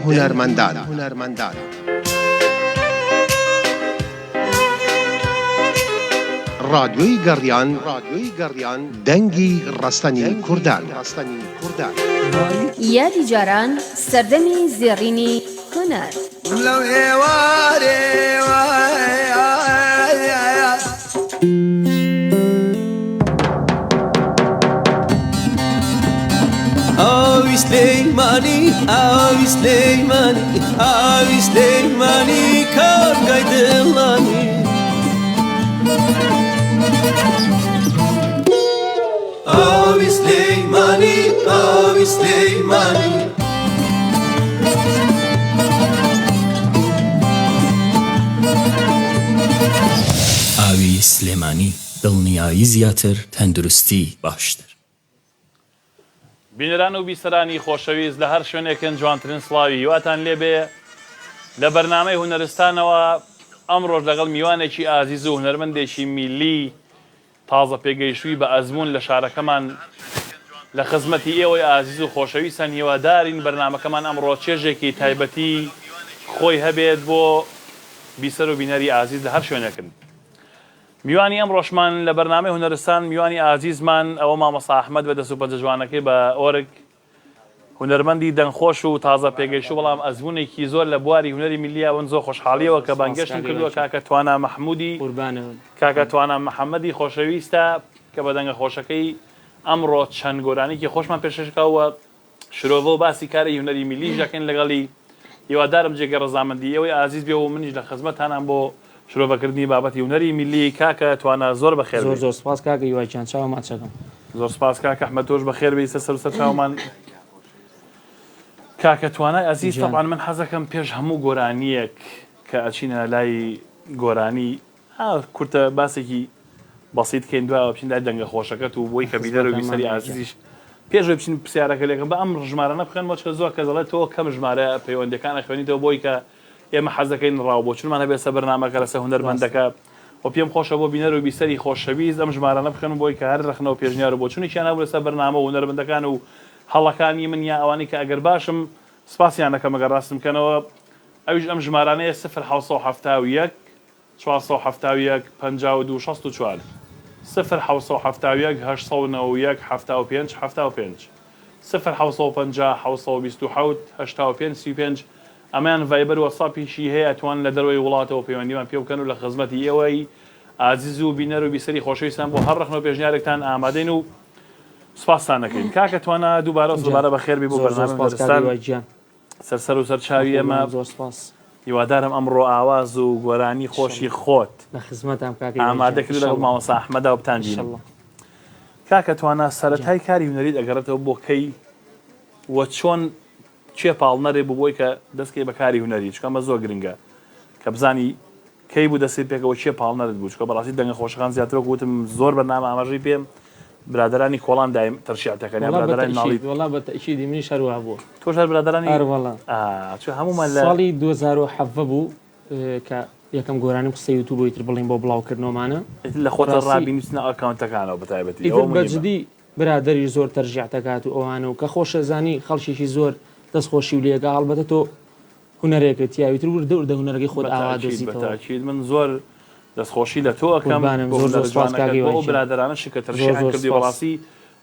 هنرمندان رادیوی گەڕیان دەنگی ڕستەنی کوردان یادی جاران سەردەمی زێڕینی هونەر لەو ئێوارێ ئاوی سلەیمانی کارگای دڵانی ئاوی سلەیمانی ئاوی سلێمانی دڵنیایی زیاتر تەندروستی باشتر. بینەران و بیسەرانی خۆشەویست لە هەر شوێنێکن جوانترین سڵاوی هیواتان لێبێ لە بەرنامەی هونەرستانەوە ئەمڕۆژ لەگەڵ میوانێکی ئازیز و هونەرمەندێکی میلی تازە پێگەیشتووی بە ئەزموون لە شارەکەمان لە خزمەتی ئێوەی ئازیز و خۆشەویستان هیوادارین بەرنامەکەمان ئەمڕۆ چێژێکی تایبەتی خۆی هەبێت بۆ بیسەر و بینەری ئازیز لە هەر شوێنێکن. میوانی ئەمڕۆژمان لە بەرنامەی هونەرستان میوانی ئازیزمان ئەوە مامۆستا ئەحمەد بەدەست و پەنجە جوانەکەی بە ئۆرگ هونەرمەندی دەنگخۆش و تازە پێگەیشتوو بەڵام ئەزموونێکی زۆر لە بواری هونەری میلیە ون زۆر خۆشحاڵیەوە کە بانگەشتم کردووە کاکە توانە مەحموودی کاکە توانە محەممەدی خۆشەویستە کە بە دەنگە خۆشەکەی ئەمڕۆ چەند گۆرانێکی خۆشمان پێشکەوە شرۆڤە و باسی کاری هونەری میلی ژەکەین لەگەڵی هیوادارم جێگە ڕەزامەندی ئەوەی ئازیز بێ و منیش لە خزمەتانان بۆ شرۆڤەکردنی بابەتی هونەری میلی کاکە توانە زۆر بەخێر زۆر سپاس کاکە یوایچیان چاومان چەکەم زۆر سپاس کاکە ئەحمەد تۆش بەخێر بیستە سەر چاومان کاکە توانای ئەزیز طبعا من حەزەکەم پێش هەموو گۆرانیەک کە ئەچینە لای گۆرانی کورتە باسێکی بەسیط کەین دوای بچین لای دەنگە خۆشەکەت و بۆی کە بیدەر و بیسەری ئازیزیش پێش بچین پرسیارەکە لێکم بە ئەم ژمارانە بخێن بۆ چکە زۆر کە دەڵێت تۆ کەم ژمارە پەیوەندەکانە خوێنیتەوە بۆی کە ئێمە حەزەکەین ڕاو بۆ چونمان هەبێت سە بەرنامەکە لەسەر هونەرمەندەکە و پێم خۆشە بۆ بینەر و بیسەری خۆشەویست ئەم ژمارانە بخێن بۆی کە هەر رەخنەوە پێشنیارە بۆ چونیشیان هەبوو لەسەر بەرنامە و هونەرمەندەکان و هەڵەکانی من یا ئەوانی کە ئەگەر باشم سپاسیان دەکەم ئەگەر ڕاستم بکەنەوە ئەویش ئەم ژمارانەیە 0771 471 52 64 0771 891 75 75 0750 727 85 35 ئەمان ڤایبەر وەساپیشی هەیە ئەتوان لە دەروی وڵاتەوە پەیوەندیمان پێ بکەن و لە خزمەتی ئێوەی ئازیز و بینەر و بیسەری خۆشەویستان بۆ هەر ڕەخنەوە پێشنیارێکتان ئامادەین و سپاسان دەکەین. کاکە توانە دووبارە دووبارە بەخێربی بۆ بەرنامەی سەرسەر و سەرچاوی ئێمە هیوادارم ئەمڕۆ ئاواز و گۆرانی خۆشی خۆت لە خزمەتام کاکە ئامادەکرد لەگەڵ مامۆستا ئەحمەدا و بتانبینم. کاکە توانە سەرەتای کاری هونەریت ئەگەڕێتەوە بۆ کەی وە چۆن چێ پاڵنەرێ بۆی کە دەستکەی بەکاری هونەری چکەمە زۆر گرنگە کە بزانی کەی بوو دەستی پێکەوە چێ پاڵنەرت بوو چکە بەڕاستی دەنگە خۆشەکان زیاترە گوتم زۆر بەرنامە ئاماژەی پێم برادرانی کۆڵان دایم تەرشیعەتەکەنیان برادرانی ناڵی وەڵا بە تەئکیدی منیش هەروە بووە تۆش هەر برادرانی هەروەڵا چۆ هەمومان لە ساڵی 2007 بوو کە یەکەم گۆرانی قسە یوتیوبەوەی تر بڵین بۆ بڵاوکردنەوەمانە لە خۆتە ڕابینویستنە ئەکاونتەکانەوە بەتایبەتی بەجددی برادری زۆر تەرژیع دەکات و ئەوانە و کە خۆشەزانی خەڵکیشی زۆر دەستخۆشی و لێگە هەڵبەتە تۆ هونەرێکت یاویتر وردە وردە هونەرەکەی خۆت ئاوا دۆزیتەوە من زۆر دەستخۆشی لە تۆ ئەەکەم بۆ برادرانە شکە تەرشیعیان کردی وەڵاسی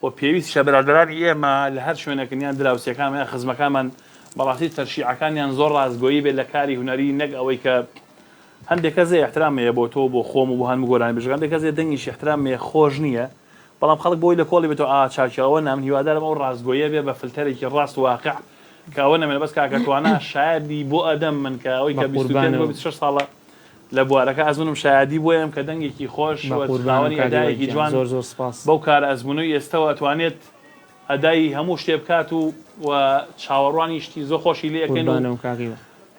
و پێویست شە برادرانی ئێمە لە هەر شوێنەکەنیان دراوسەکانیان خزمەکانمان بەڕاستی تەرشیعەکانیان زۆر ڕازگۆیی بێت لە کاری هونەری نەک ئەوەی کە هەندێک کەسێ احترامەیە بۆ تۆ بۆ خۆم و بۆ هەموو گۆرانی بژەکان هەندێک کەسێ دەنگیش احترامەیە خۆش نییە بەڵام خەڵک بۆی لە کۆڵی بێتەوە چاکیەوە نام هیوادارم ئەو ڕازگۆیە بێ بە فلتەرێکی ڕاست واقع کە ئەوە نەمێنە بەس کاکە توانە شایدی بۆ ئەدەم من کە ئەوەی کە 26 ساڵە لە بوارەکە ئەزمونم شایدی بۆیم کە دەنگێکی خۆش وەداوەنی ئەدایەکی جوان بەو کار ئەزمونوی ئێستەوە ئەتوانێت ئەدای هەموو شتێ بکات و چاوەڕوانی شتی زۆر خۆشی لێ ئەەکەین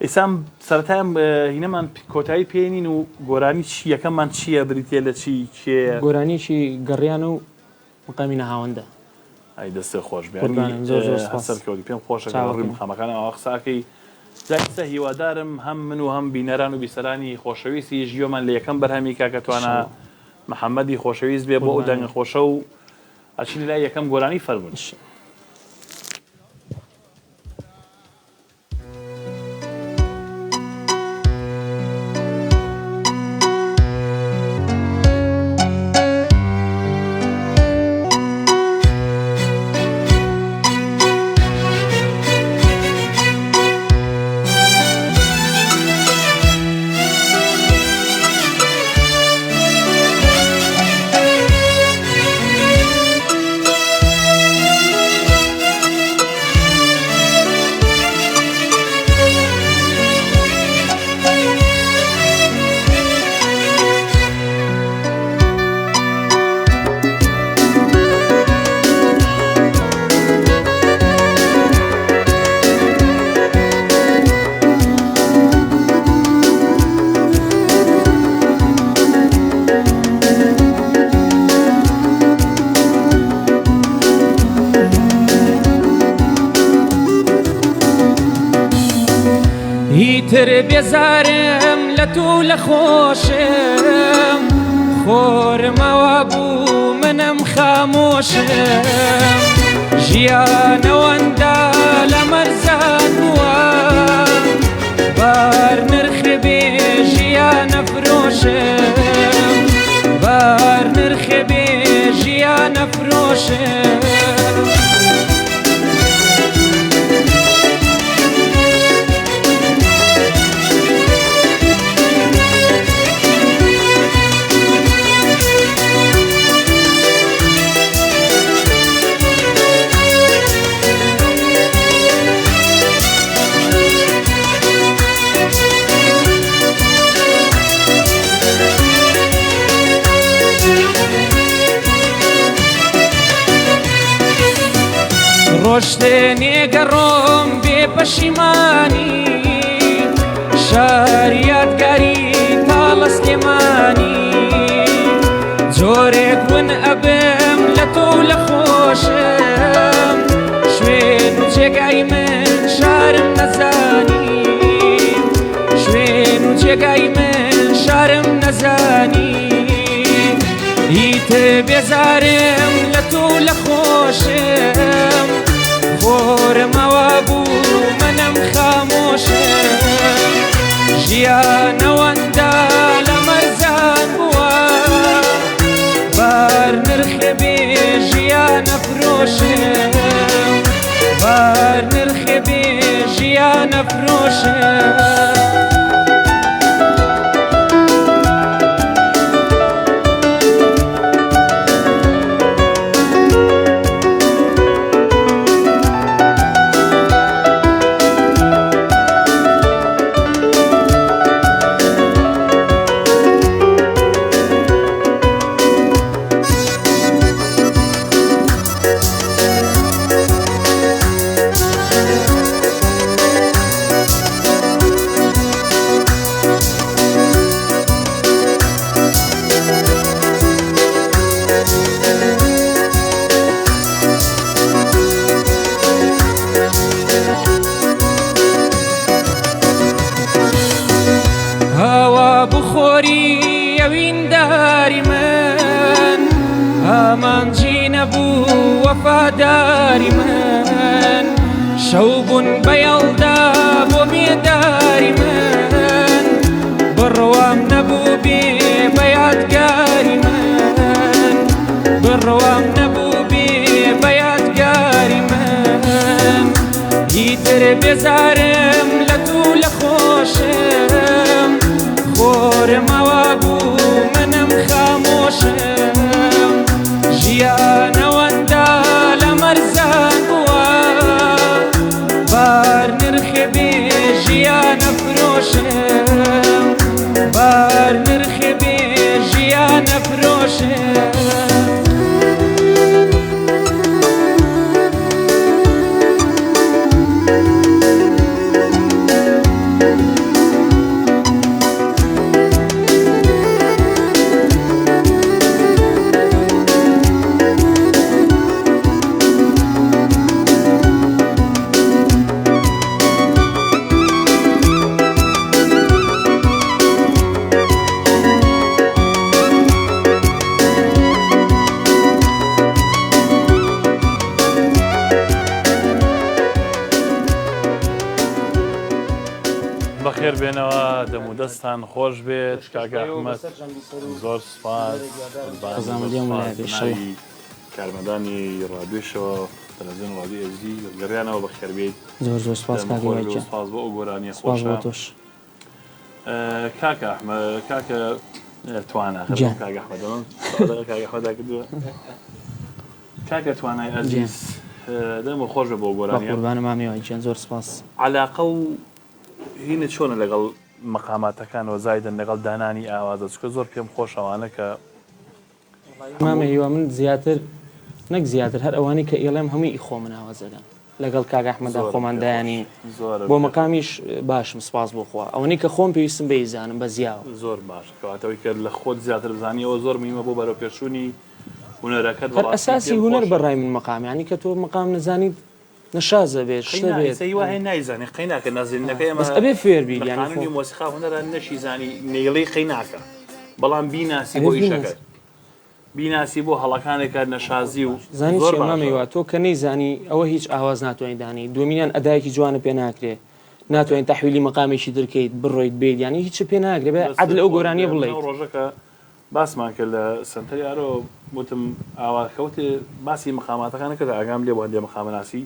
ئێسام سەرەتایان هینەمان کۆتایی پێێنین و گۆرانی یەکەممان چییە بریتە لە چی کێ گۆرانیی گەڕیان و مقامی نەهاوەندە ئەی دەستێ خۆش سەرکەوتی پێم خۆشە ڕووی مخامەکانە ئەوە قساکەی جایسە هیوادارم هەم من و هەم بینەران و بیسەرانی خۆشەویستی ژیۆمان لە یەکەم بەرهەمی کاکە توانە محەممەدی خۆشەویست بێ بۆ ئەو دەنگە خۆشە و ئەچینی لای یەکەم گۆرانی فەرمونش هیتر بێزارم لە تۆ لە خۆشم خۆرمەوە بوو منم خامۆشم ژیانەوەندا لە مەرزان بووە بار نرخ بێ ژیانە فرۆشم بار نرخ بێ ژیانە فرۆشم ڕۆژتێنێگە ڕۆم بێ پەشیمانی شاریاتگاری تاڵە سلێمانی جۆرێک ون ئەبم لە تۆ لە خۆشم شوێن و جێگای من شارم نەزانی شوێن و جێگای من شارم نەزانی هیتر بێزارم لە تۆ لە خۆشم خۆرمەوە بوو منم خامۆشم ژیانەوەندا لە مەرزان بووە بار نرخ بێ ژیانە فرۆشم بار نرخ بێ ژیانە فرۆشم وفاداری من شوبون بیالدا بو بیداری من بروام نبو بی بیادگاری من بروام نبو بی بیادگاری من هیتر بزارم لتو لخوشم خورمەوە بوو منم خامۆشم ژیانەوەندا لە مەرزان بووە بار نرخێ بێ ژیانە فرۆشم بار نرخێ بێ ژیانە فرۆشم بەخێر بێنەوە دەم و دەستان خۆش بێت کاکە ئەحمەد زۆر سوپاس کارمەندانی ڕادیۆشەوە تەلەڤیزیۆن ڕادیۆ HD گەڕیانەوە بەخێر بێت زۆر سوپاس کاکە سوپاس بۆ ئەو گۆرانیە خۆشە کاکە ئەحمەد کاکە توانە کاکە ئەحمەدەوە کاکە ئەحمەدا کردووە کاکە توانای ئەزیز دەم خۆش بە بۆ گۆرانیە قوربانە مامیەوە گیان زۆر سوپاس عەلاقە و هینت چۆنە لەگەڵ مەقاماتەکانەوە زایدن لەگەڵ دانانی ئاوازە چکە زۆر پێم خۆشەوانە کە مامە هیوا من زیاتر نەک زیاتر هەر ئەوانی کە ئێڵێم هەمووی خۆ من ئاوازەدەن لەگەڵ کاکە ئەحمەدا خۆمان دایانی بۆ مەقامیش باشم سپاس بۆ خوا ئەوەی کە خۆم پێویستم بەیزانم بە زیاوە زۆر باش کەواتەوەی کە لە خۆت زیاتر بزانیەوە زۆر مهمە بۆ بەرەو پێشوونی هونەرەکەت هەر ئەساسی هونەر بەڕای من مەقامیانی کە تۆ مەقام نزانیت نەشازە بێت شتە بێت قەی وایە نایزانێ قەی ناکە نازێنەکە ئێمە بەس ئەبێ فێر بیت قانونی یعنی مۆسیقا هونەرە نەشیزانی نێڵەی قەی ناکە بەڵام بیناسی بۆ ئیشەکە بیناسی بۆ هەڵەکانێکە نەشازی و زانی زۆر چێمەمەوە تۆ کە نەیزانی ئەوە هیچ ئاواز ناتوانین دانی دومینیان ئەدایەکی جوانە پێ ناکرێ ناتوانین تەحویلی مەقامێکی دەرکەیت بڕۆیت بێت ینی هیچ پێ ناگرێ بێ عەدل ئەو گۆرانیە بڵێیت ڕۆژەکە باسمان کرد لە سنتەری ئارۆ وتم ئاواکەوتێ باسی مقاماتەکانە کە ئاگام لێ بۆ هەندێ مقامەناسی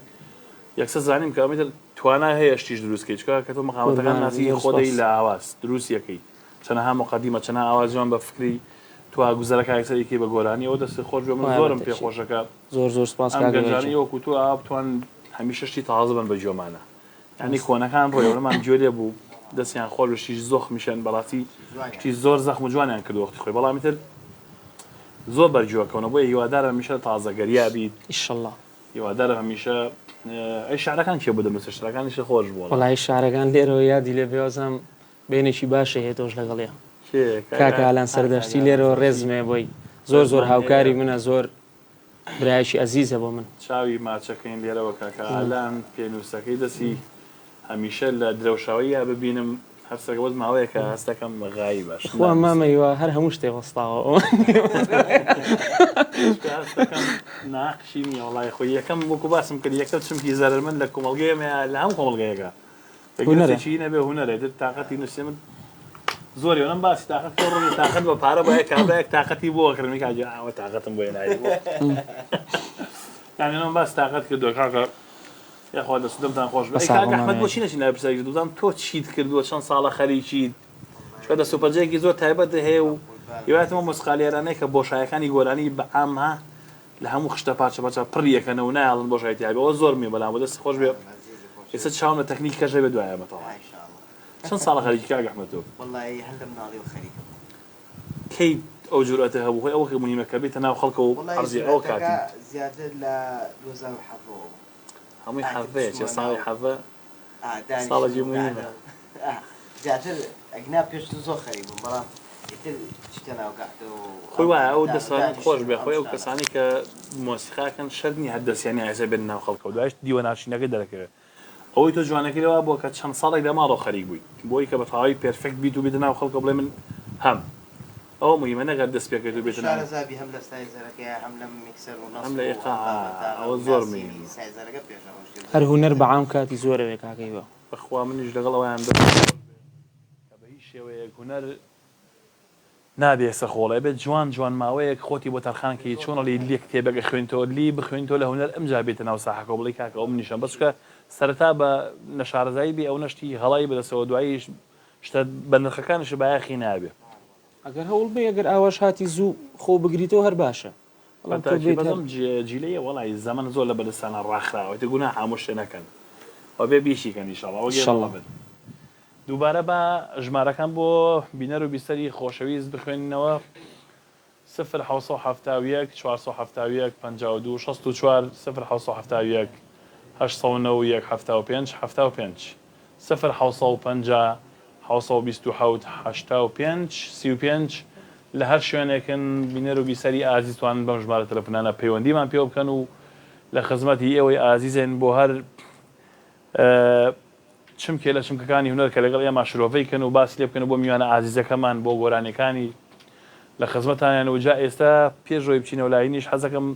یەکسەر زانیم کە ئەمە توانای هەیە شتیش دروستکەی چکە کە تۆ مقامەتەکان ناسی خۆدەی لە ئاواز دروست یەکەی چەنەها مقدیمە چەنە ئاوازیان بە فکری تو گوزەرەکە یەکسەرێکی بە گۆرانی ئەو دەستی خۆش بێ من زۆرم پێخۆشەکە زۆر سپاس گەنجانی وەکو تو ئابتوان هەمیشەشتی تازە بن بە جۆمانە ینی کۆنەکان ڕۆیەوەمان گوێ بوو دەستیان خۆر بە شیش زۆخ میشن بەڵاتی شتی زۆر زەخم و جوانیان کرد وەختی خۆی بەڵامی تر زۆر بەرجۆکەونە بۆ هیوادارە هەمیشە تازەگەریا بیت ئیشەڵڵا هیوادارە هەمیشە ئەی شارەکان چێ بوو دەمەسە شارەکانیش خۆش بووە وەڵای شارەکان لێرەوە یادی لێ بێوازم بینێکی باشە هەیە تۆش لەگەڵیە کاکەلان سەردەشتی لێرەوە ڕێزمێ بۆی زۆر هاوکاری منە زۆر برایشی ئەزیزە بۆ من چاوی ماچەکەین لێرەوە کاکەلان پێنووسەکەی دەسی هەمیشە لە درەوشاوی ببینم هەرسەکەوت ماوەیە کە هەستەکەم غایی باش خوا مامەیوە هەر هەموو شتێ وەستاوە ناقشی نیە وڵای خۆی یەکەم وەکو باسم کرد یەکەم چمکی زەرمەند لە کۆمەڵگەیەمە لە هەم کۆمەڵگەیەکە چی نەبێ هونەرێت تااقەتی نووسێ من زۆری ئەم باسی تااقەت ڕۆژی تااقەت بە پارە بە کابراەک تااقەتی بۆ کردمی کاجی ئاوە تااقەتم بۆ نایی یانم باس تااقەت کردو کاکە یاخوا دەستدەمتان خۆش ئەحمەد بۆچی نەچین ناپرسایی دوزانم تۆ چیت کردووە چەند ساڵە خەریکیت چکە دە سوپەرجەیەکی زۆر تایبەت هەیە و هیواتمە مۆسیقالیێرانەی کە بۆشایەکانی گۆرانی بەعامها لە هەموو خشتە پارچە پارچە پڕیەکەنە و نایڵن بۆشایەتیابەوە زۆر می بەڵام بۆ دەست خۆش بێ ئێستا چاوم لە تەکنیک کەژە بێ دوایەمەتەوە چەند ساڵە خەریکی کاک ئەحمەد تۆ کەی ئەو جورئەتە هەبوو خۆی ئەوە مهمەکە بێتە ناو خەڵکە و عەرزی ئەوە کاتی زیاتر لە 2007 هەمووی حەڤەیە چێ ساڵی حەڤە ساڵێکی مهمە زیاتر ئەگنا پێش زۆر خەریک بووم بەڵام شتە ناوگاتەوە خۆی وایە ئەو دەسان خۆش بێ خۆی ئەو کەسانی کە مۆسیقاکەن شەرنی هەردەستیانی ئایسە بێن ناو خەڵکە و دوایش دیوە ناشینەکەی دەرەکەوێت ئەوەی تۆ جوانەکەی لەوە بووە کە چەند ساڵێک لە ماڵەوە خەریک بوویت بۆی کە بە تەواوی پێرفێکت بیت و بێتە ناو خەڵکە بڵێ من هەم ئەو مهمە نەگەر دەست پێکەوێت و بێتە ناو شارەزابی هەم لە سایزەرەکەی هەم لە میکسەر و هەم لە ئێقا ئەوە زۆر مهمە سایزەرەکە پێشەوە هەر هونەر بەعام کاتی زۆرەوێ کاکەیوە بەخوا منیش لەگەڵەوەیان کە بە هیچ شێوەیەک هونەر نابێ سەرخۆڵێ بێت جوان ماوەیەک خۆتی بۆ تەرخانکەی چۆنەڵی لێک کتێبەکە خوێنتەوە لی بخوێنتەوە لە هونەر ئەمجا بێتە ناو ساحەکە بڵی کاکە ئەو منیشم بەسکە سەرەتا بە نەشارەزایی بێ ئەو نەشتی هەڵای بەدەسەوە دواییش شتە بە نرخەکانش بایەخی نابێ ئەگەر هەوڵ بێ ئەگەر ئاواش هاتی زوو خۆ بگریتەوە هەر باشە بەڵام جیلەیە وەڵی زەمن زۆر لە بەدەستانە ڕاخراوە گونا هەموو شتێ نەکەن و بێ بیشیکەن ئینشاڵڵا بن دووبارە بە ژمارەکان بۆ بینەر و بیسەری خۆشەویست بخوێنینەوە 0 471 52 64 0 471 891 75 75 0 450 727 85 35 لە هەر شوێنێکن بینەر و بیسەری ئازیزتوان بەم ژمارە تەلەفۆنانە پەیوەندیمان پێ بکەن و لە خزمەتی ئێوەی ئازیزێن بۆ هەر چمکێ لە چمکەکانی هونەر کە لەگەڵ ئێمە شرۆڤەیکەن و باسی لێ بکەن بۆ میوانە ئازیزەکەمان بۆ گۆرانەکانی لە خزمەتانیان و جا ئێستا پێشڕۆی بچینەوە لایینیش حەزەکەم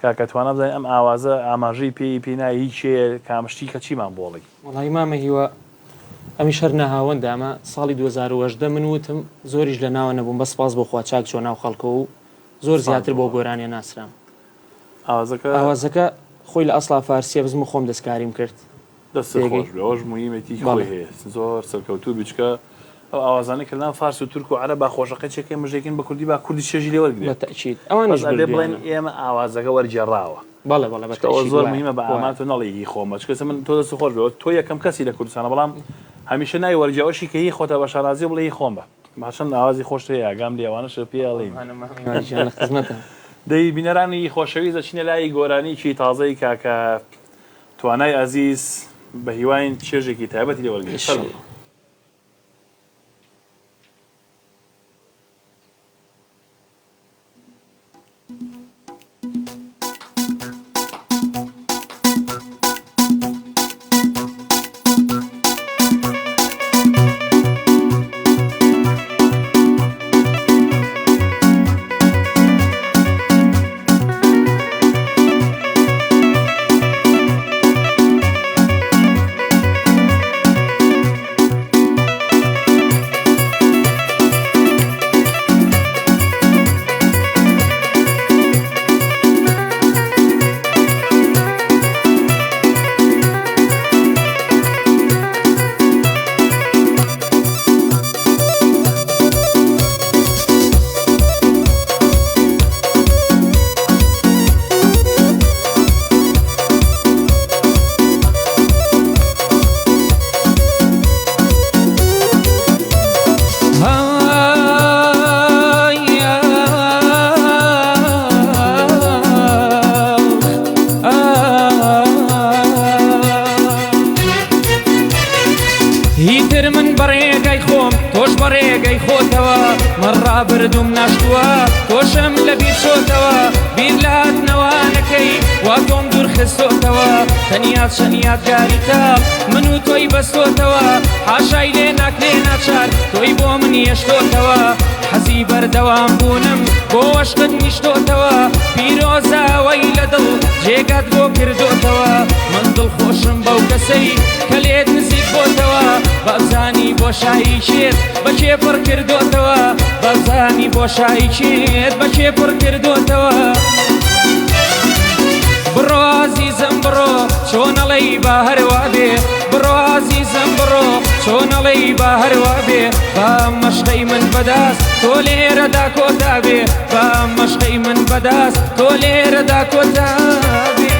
کاکەتوانە بزانین ئەم ئاوازە ئاماژەی پێی نایی هیچ شێ کامشتی کە چیمان بۆڵی وەڵی مامە هیوە ئەمیش هەر نەهاوەندە ئەمە ساڵی 2010 من وتم زۆریش لە ناوە نەبووم بە سپاس بۆ خوا چاک چۆ ناو خەڵکە و زۆر زیاتر بۆ گۆرانیە ناسرام ئاوازەکە خۆی لە ئەسڵا فارسیە بزم خۆم دەستکاریم کرد دەستخۆش مویمەتی خۆی هەیە زۆر سەرکەوتوو بچکە ئەو ئاوازانەی کردن فارس و تورک و عەرەب با خۆشەکە چێکێ مژێکین بە کوردی با کوردی چێژی لێ وەرگێت بەتەئکید ئەوانش بڵێن ئێمە ئاوازەکە وەرجێڕاوە بەڵێ بەڵێ زۆر مهمە بە ئامانتۆ نەڵی هی خۆمە چکەسە من تۆ دەست خۆش بێت تۆ یەکەم کەسی لە کوردستانە بەڵام هەمیشە نای وەرجێڕەوەشی کە هی خۆتە بە شارازی بڵێ هی خۆم بە ماشەن ئاوازی خۆش هەیە ئاگام لێ ئەوانەش پێڵێن دەی بینەرانی خۆشەویست دەچینە لای گۆرانیکی تازەی کاکە توانای ئازیز بە هیواین چێژێکی تایبەتی لێ وەرگێت هیتر من بەڕێگەی خۆم تۆش بەڕێگەی خۆتەوە من ڕابردوم ناشتووە تۆشم لە بیر چۆتەوە بیر لە هاتنەوانەکەی وا تۆم دوور خستۆتەوە تەنیات شەنیات گاریتە من و تۆی بەستۆتەوە حاشای لێ ناکرێ ناچار تۆی بۆ من هێشتۆتەوە حەزی بەردەوام بوونم بۆ عشقت نیشتۆتەوە پیرۆزاوەی لە دڵ جێگات بۆ کردۆتەوە من دڵخۆشم بەو کەسەی کە لێت نزیک بۆتەوە بەبزانی بۆشایی چێت بەچێ پڕ کردۆتەوە بەبزانی بۆشایی چێت بەچێ پڕ کردۆتەوە بڕۆ عەزیزم بڕۆ چۆنەڵەی با هەروا بێ بڕۆ عەزیزم بڕۆ چۆنەڵەی با هەروا بێ با مەشقەی من بەدەست تۆ لێرەدا کۆتا بێ با مەشقەی من بەدەست تۆ لێرەدا کۆتا بێ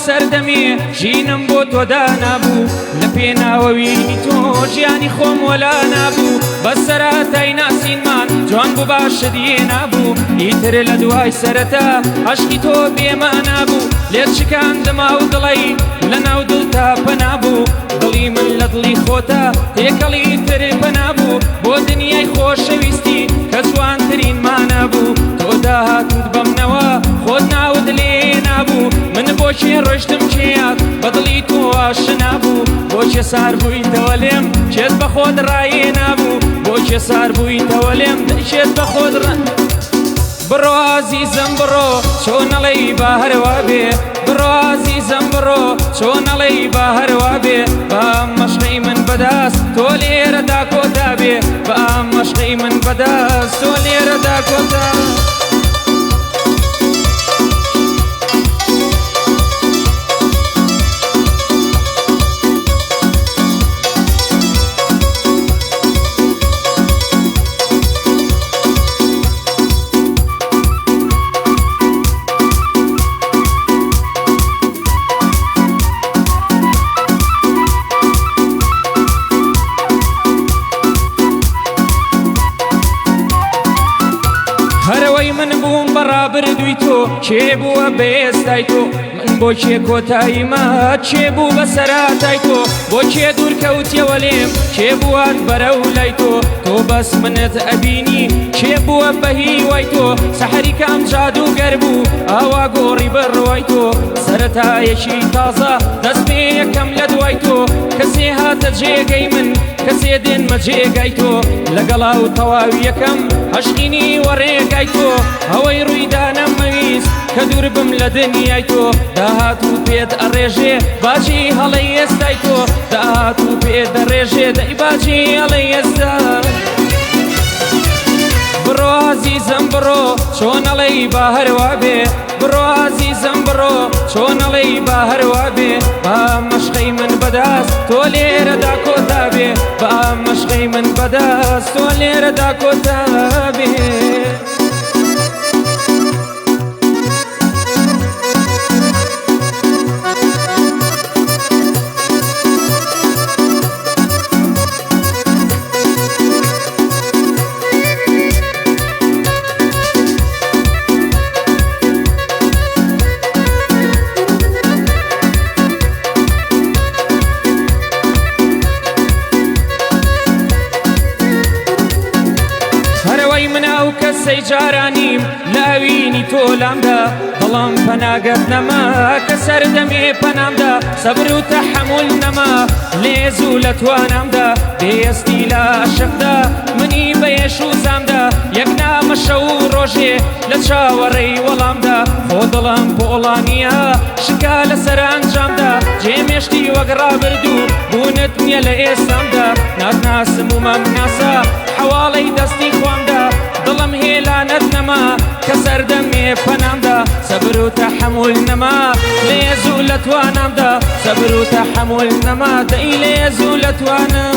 سەردەمێ ژینم بۆ تۆدا نابوو لە پێناوەوینی تۆ ژیانی خۆم وەلا نابوو بە سەراتای ناسینمان جوان بوو باشدیێ نابوو ئیتر لە دوای سەرەتا عەشقی تۆ بێمە نابوو لێت شکاندما و دڵی لە ناو دڵتا پەنابوو دڵی من لە دڵی خۆتە تێکەڵی تر پەنابوو بۆ دنیای خۆشەویستی کە جوانترین مانەبوو تۆ داهاتوت بەمنەوە خۆت ناود لێ نابوو من بۆچێ ڕۆشتم چێیات بەدڵی تۆ ئاشنا بوو بۆچێ سار بوویتەوە لێم چێت بە خۆت ڕایێ نابوو بۆچێ سار بوویتەوە لێم دەچێت بە خۆت بڕۆ عەزیزم بڕۆ چۆنەڵەی با هەروا بێ بڕۆ عەزیزم بڕۆ چۆنەڵەی با هەروا بێ با مەشقەی من بەدەست تۆ لێرەدا کۆتا بێ با مەشقەی من بەدەست تۆ لێرەدا کۆتا بردوی تو چێ بووە بێستای تۆ من بۆچێ کۆتاییمە چێ بوو بە سەراتای تۆ بۆچێ دوورکەوتیەوە لێم چێ بووات بەرەو لای تۆ تۆ بەس منت ئەبینی چێ بووە بە هیوای تۆ سەحەری کام جادوگەر بوو ئاوا گۆڕی بڕوای تۆ سەرەتایەکی تازە دەست پێ یەکەم لە دوای تۆ کەسێ هاتە جێگەی من کەسێ دێنمە جێگای تۆ لەگەڵا و تەواوی یەکەم عەشقینی وەڕێگای تۆ ئەوەی ڕوویدا نەمەویست کە دوور بم لە دنیای تۆ داهات و پێت ئەڕێژێ باجی هەڵەی ئێستای تۆ داهات و پێت دەڕێژێ دەی باجی هەڵەی ئێستا بڕۆ عەزیزم بڕۆ چۆنەڵەی با هەروا بێ بڕۆ عەزیزم بڕۆ چۆنەڵەی با هەروا بێ با مەشقەی من بەدەست تۆ لێرەدا کۆتا بێ با مەشقەی من بەدەست تۆ لێرەدا کۆتا بێ کەسەی جارانیم لاوینی تۆ لامدا دڵم پەناگەت نەما کە سەردەمێ پەنامدا سەبر و تەحەموڵ نەما لێز و لە توانامدا بێستی لە عەشقدا منی بەیەش و زامدا یەک نامە شەو و ڕۆژێ لە چاوەڕێی وەڵامدا خۆ دڵم پۆڵانیە شکا لەسەر ئەنجامدا جێمێشتی وەک ڕابردوو بوونت نییە لە ئێستامدا ناتناسم و مەمناسە حەواڵەی دەستی خوامدا دڵم هێلانت نەما کە سەردەمێ پەنامدا سەبر و تەحەموول نەما لێزوو لە توانامدا سەبر و تەحەموول نەما دەی لێزوو لە توانە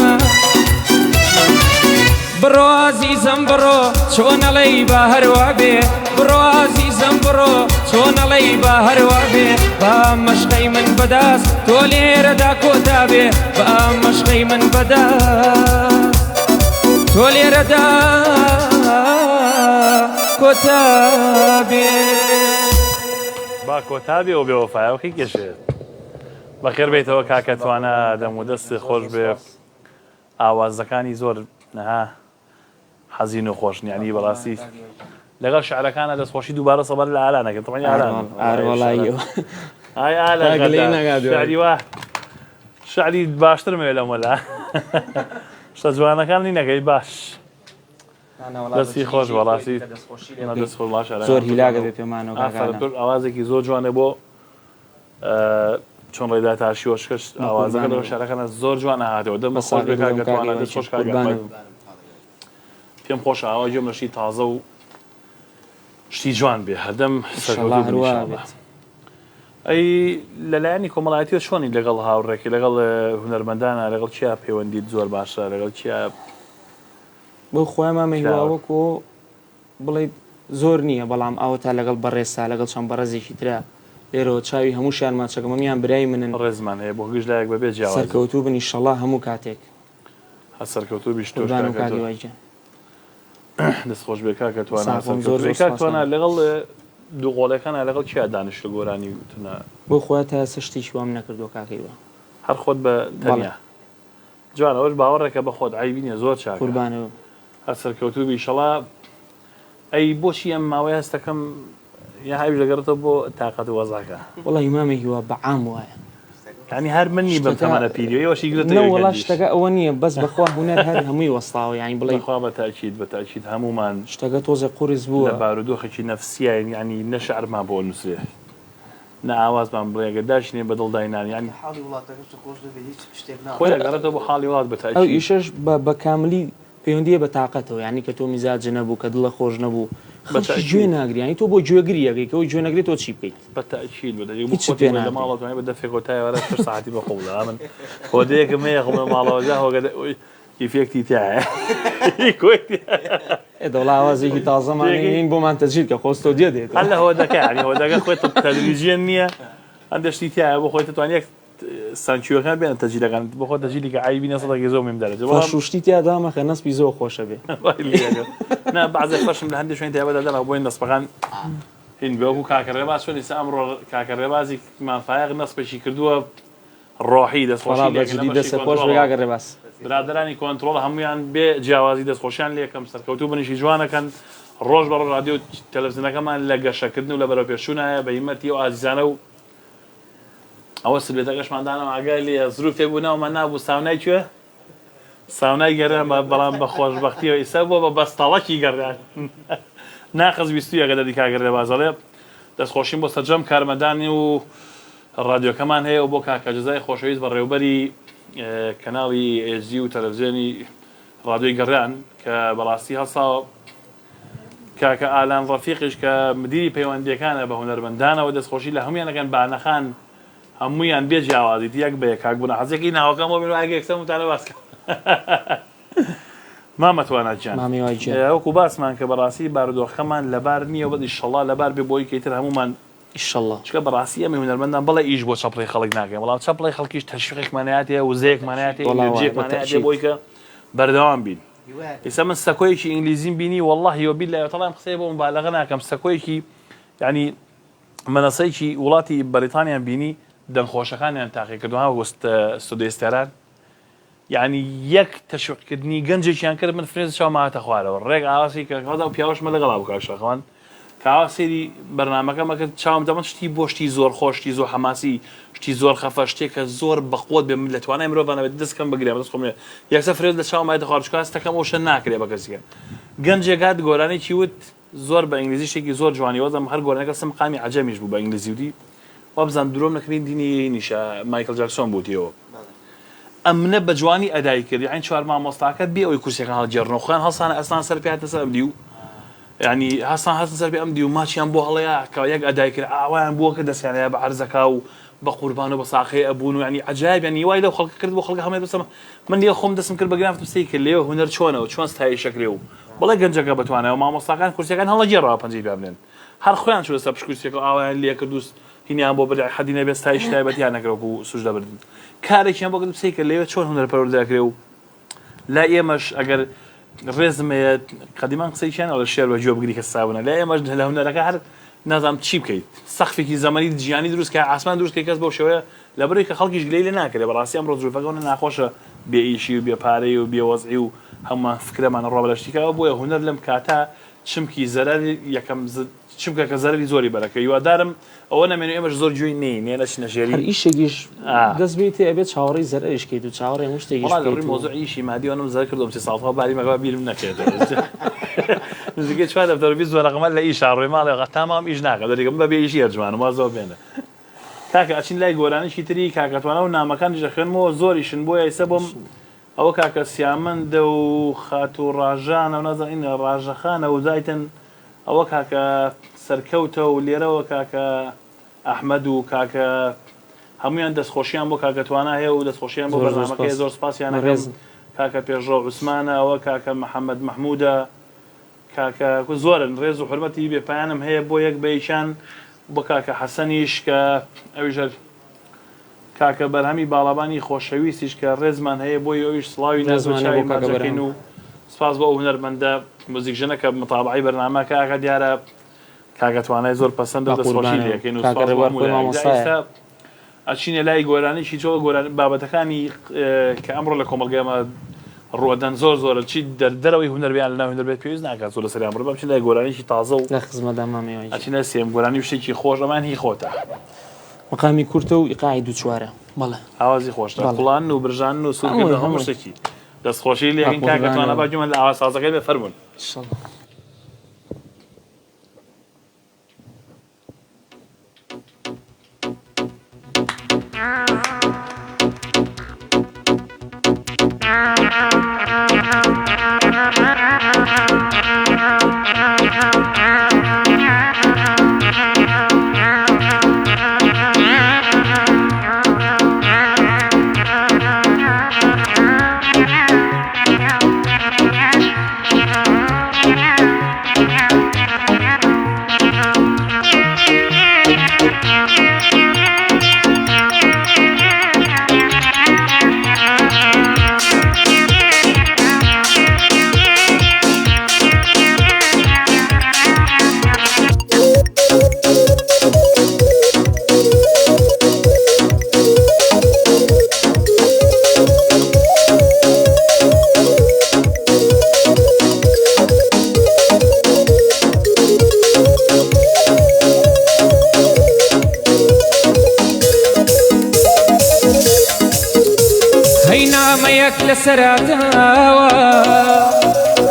بڕۆ عەزیزم بڕۆ چۆن ئەڵێی با هەروە بێ بڕۆ عەزیزم بڕۆ چۆن ئەڵێی با هەروە بێ با مەشقەی من بەدەست تۆ لێرەدا کۆتا بێ با مەشقەی من بەدەست تۆ لێرەدا کۆتا بێ با کۆتا بێ و بێوەفایەوەی کێشێت بەخێر بێتەوە کاکە توانە دەم و دەست خۆش بێ ئاوازەکانی زۆر نەها حەزین و خۆشنیانی بەڕاستی لەگەڵ شعرەکانە دەستخۆشی دووبارە سەبەر لە ئالانەکە تەمەنی ئالان ئاروەڵاییەوە ئای ئالان شعری باشترمێ لەمە لە شتە جوانەکانی نەکەی باش دەستی خۆش بەڕاستی دەست خۆش باش زۆر هیلاگە بێ پێمانەوە ئاوازێکی زۆر جوانێ بۆ چۆن ڕێدا تاشیۆشکەش ئاوازەکە لەوە شارەکانە زۆر جوان هاتەوە دەمە خۆش بێ کاکە توانە دەست خۆش کاکە پێم خۆشە ئاوا گوێم لەشی تازە و شتی جوان بێ هەردەم ئەی لەلایەنی کۆمەڵایەتیەوە چۆنی لەگەڵ هاوڕێکی لەگەڵ هونەرمەندانە لەگەڵ چیا پەیوەندیت زۆر باشە لەگەڵ چیا بۆ خۆیان مامە هیواوەکۆ بڵێ زۆر نییە بەڵام ئەوە تا لەگەڵ بەڕێستا لەگەڵ چەند بەڕێزێکی ترا لێرەوە چاوی هەموو شارمان چەکەمەمیان برای منن ڕێزمان هەیە بۆ گشت لایەک بەبێ جیاواز سەرکەوتوو بنی ئیشەڵڵا هەموو کاتێک هە سەرکەوتوو بیشتۆ کاکەوایجان دەستخۆش بێ کاکە توانە لەگەڵ دوو قۆڵەکانە لەگەڵ چیا دانیشتە گۆرانی وتنە بۆ خۆیان تا سشتیش وام نەکردو کاکەیوە هەر خۆت بە تەنیا جوان ئەوەش باوەڕێکە بە خۆت عیبی نیە زۆر چاک قوربانەوە هەر سەرکەوتوو بیشەڵا ئەی بۆچی ئەم ماوەی هەستەکەم یا هاوی لەگەڕێتەوە بۆ تااقەت وەزاکە وەڵی مامە هیوا بەعام وایە ینی هەر منی بەم تەمانە پیرەوەشی گرێت وڵا شتەکە ئەوە نییە بەس بەخوا هوەر هەر هەمووی وەستاوە ینی بڵێ خوا بەتاکید هەمومان شتەکە تۆزە قوڕز بووە لە بارودۆخێکی نەفسیایە ینی نەشعرمان بۆ نووسێ نە ئاوازمان بڵێگە داشنێ بەدڵداینان ینی خۆی لەگەڕێتەوە بۆ حاڵی وڵات بەتاکید ئەو ئیشەش بە کاملی پەیوەندیە بە تااقەتەوە ینی کە تۆ میزاج نەبوو کە دڵە خۆش نەبوو گوێ ناگریانی تۆ بۆ گوێگری یەکەیەوەی گوێ نەگرێت تۆ چی بکەیت بەتاکید لە ماڵەوە بە دەفێکۆتایوەرە ساعتی بە خۆڵدا من خۆدەیەکە مەیەخم لە ماڵەوەجا هۆگە ئیفێکتی تایە دەوڵاوازێکی تازەمانین بۆمان تەجیل کە خۆستۆ دێ دێت هەر لە هۆدەکە ینی هۆدەکە خۆی تەلەڤیزیۆن نییە هەندشتی تایە بۆ خۆی توانێت سانچیۆکان بێنە تەجیلەکان بۆ خۆ تەجیلی کە عیبی نەسەڵێکی زۆر مهم دەرێت شوشتی تیادامەخە نەسپی زۆر خۆشە بێ نا بەعزێ فەرشم لە هەندێک شوێن تایبەت دەدەن بۆی نەسپەکان هین بێوەکو کاکەڕێباز چۆن ئێستا ئەمڕۆ کاکەڕێبازی مافایەق نەسپێکی کردووە ڕۆحی دەستخۆشی دەستە خۆش کاکەڕێباز برادرانی کۆنتڕۆڵ هەمویان بێ جیاوازی دەستخۆشیان لێکەم سەرکەوتوو بنیشی جوانەکەن ڕۆژ بە ڕۆژ رادیۆ تەلەڤیزیۆنەکەمان لە گەشەکردن و لە بەرەوپێشوونایە بە هیمەتی و ئازیزانە و ئەوە سبێتەکەشماندانەوە ئاگای لێ زروفێ بوونەوەمە نابوو ساونای کوێ ساونای گەرە بەڵام بە خۆشبەختیەوە ئیسا بۆ بە بەستەڵەکی گەڕیان ناقز بیستویەکە دەدی کاگەڕێ بازەڵێ دەستخۆشیم بۆ سەرجەم کارمەندانی و ڕادیۆکەمان هەیە و بۆ کاکە جەزای خۆشەویست بە ڕێوبەری کەناڵی ئێزی و تەلەڤیزیۆنی ڕادیۆی گەڕیان کە بەڕاستی هەساوە کاکە ئالان ڕەفیقیش کە مدیری پەیوەندیەکانە بە هونەرمەندانەوە دەستخۆشی لە هەمویانەکەن بانەخان هەمویان بێ جیاوازیت یەک بە یەکاک بوون حەزێکی ناوەکەم بۆ بینەوە یەکسەر وتانە باس کە مامەتوانات جیان وەکو باسمان کە بەڕاستی بارودۆخەمان لەبار نییە بەدی ئیشەڵڵا لەبار بێ بۆی کەیتر هەمومان ئیشەڵڵا چکە بەڕاستی ئەمە هونەرمەندان بەڵێ ئیش بۆ چەپڵی خەڵک ناکەین بەڵام چەپڵی خەڵکیش تەشویقێکمانایەت هەیە وزەیەکمانایەت هەیە ئێنەرجیەکمانایەت هەیە بۆی کە بەردەوام بین ئێستا من سەکۆیەکی ئینگلیزیم بینی وەڵڵاهی وەبیللای تەڵام قسەی بۆ مبالەغە ناکەم سەکۆیەکی یعنی مەنەسەیەکی وڵاتی بەریتانیان بینی دەنخۆشەکانیان تاقی کردوها وەست سودێستەران یعنی یەک تەشویقکردنی گەنجێکیان کرد من فرێز چاو ماهاتە خوارەوە ڕێک ئاواسی کەدا و پیاوەشمە لەگەڵا بوو کاکشەخەوان کاوا سێری بەرنامەکەمە کرد چاوم دەمە شتی بۆ شتی زۆر خۆش شتی زۆر حەماسی شتی زۆر خەفە شتێکە زۆر بەخۆت بێ من لە توانای مرۆڤانە بێت دەستکەم بگرێ دەست خۆم یەکسە فرێز لە چاو ماهاتە خوار چکە هەستەکەم ئەوشە ناکرێ بە کەسیکە گەنجێکات گۆرانێکی وت زۆر بە ئینگلیزی شتێکی زۆر جوانی وەزم هەر گۆرانەکە سم قامی عەجەمیش بوو بە ئینگلیزی وتی وابزان درۆم نەکردین دینی نیشە مایکل جاکسۆن بووتیەوە ئەمنە بە جوانی ئەدای کرد یعنی چوار مامۆستاکە بێ ئەوی کورسەکان هەڵگێڕنەوە خۆیان هەڵسانە ئەسان سەر پێهاتە سەر ئەمدی و ینی هەستان هەستن سەر ئەم دیوماچیان بۆ هەڵەیە کە یەک ئەدای کرد ئاوایان بووە کە دەستیانەیە بە عەرزەکە و بە قوربان و بە ساخەی ئەبوون و ینی عەجایب ینی وای لەو خەڵکە کرد بۆ خەڵکە هەمووی بسەمە من دیە خۆم دەستم کرد بە گرافت سی کرد لێوە هونەر چۆنەوە چۆن ستایشەکرێ و بەڵێ گەنجەکە بتوانێت و مامۆستاکان کورسیەکان هەڵەگێڕەوە پەنجەی بابنێن هەر خۆیان چوە سەر پشکوسیەکە ئاوایان لێ کرد و هینیان بۆ بەرای حەدی نەبێت ستایش تایبەتیان نەکرێت و سوژدە بردن کارێکیان بۆ کردم سی کرد لێوە چۆن هونەر پەروەردەکرێ و لا ئێمەش ئەگەر ڕێزمەیە قەدیمان قسەیشیان ئەوە شێر بە جوێ بگری کە ساونە لا ئێمەش لە هونەرەکە هەر نازام چی بکەیت سەقفێکی زەمەنی جیانی دروستکە ئاسمان دروستکە کەس بەو شێوەیە لەبەرەوەی کە خەڵکیش گلەی لێ ناکرێت بەڕاستی ئەمڕۆ زولفەکەونە ناخۆشە بێئیشی و بێپارەی و بێوەزعی و هەموو فکرەمان ڕۆ بە لەشتیکەوە بۆیە هونەر لەم کاتە چمکی زەرەری یەکەم چمکە کە زەرەری زۆری بەرەکە هیوادارم ئەوە نەمێنێ ئێمەش زۆر جوێی نێنە چنەژێری هەر ئیشێکیش دەست بیت ئەبێت چاوەڕی زەرەریشکەیت و چاوەڕێ هەموو شتێکیش ڕۆی مۆزوع ئیشی مادیوانم زەر کردم چ ساڵها باری مەگا بیرم نەکرێت نزیکەی 4 دەفتەر 20 وەرەقەمە لە ئیش ڕۆی ماڵێ تامام ئیش ناکەم دەریگەم بە بێ ئیشی هەرجمانم وا زۆر بێنە کاکە ئەچین لای گۆرانیشی تری کاکەتوانە و نامەکانیش دەخوێنمەوە زۆریشن بۆیە ئێستا بۆم ئەوە کاکە سیامەندە و خات و ڕاژانە و نازانین ڕاژەخانە و زایتن ئەوە کاکە سەرکەوتە و لێرەوە کاکە ئەحمەد و کاکە هەمویان دەستخۆشیان بۆ کاکەتوانە هەیە و دەستخۆشیان بۆ بەرنامەکەی زۆر سپاسیانەکەم کاکە پێشڕۆ عوسمانە ئەوە کاکە محەممەد مەحموودە کاکە زۆرن ڕێز و حرمەتی بێپایانم هەیە بۆ یەک بەیشان بۆ کاکە حەسەنیش کە ئەویژە کاکە بەرهەمی باڵابانی خۆشەویستیش کە ڕێزمان هەیە بۆی ئەویش سڵاوی نازمەچوی ماجەکەین و سپاس بۆ ئەو هونەرمەندە موزیکژنە کە متابعی بەرنامە کاکە دیارە کاگەتوانای زۆر پەسەند و دەستخۆشی لێکەین و ئەچینە لای گۆرانیشی چۆ گۆران بابەتەکانی کە ئەمڕۆ لە کۆمەلگەمە ڕۆدەن زۆر زۆرە چی دەرەوەی هونەربیان لە هونەر بێت پێویست ناکات زۆر لە سەریان بڕ بەچین لای گۆرانیشی تازە و لە خزمەدامامێ ئەچینە سێم گۆرانی شتێکی خۆشەمان هی خۆتە مقامی کورتە و ئیقاعی دوو چوارە بەڵێ ئاوازی خۆشتە قوڵان و برژان و سوورکردن هەموو شتێکی دەستخۆشی لێکین کاکەتوانە باجومە لە ئاوا سازەکەی بێ فەرمون سراتاوە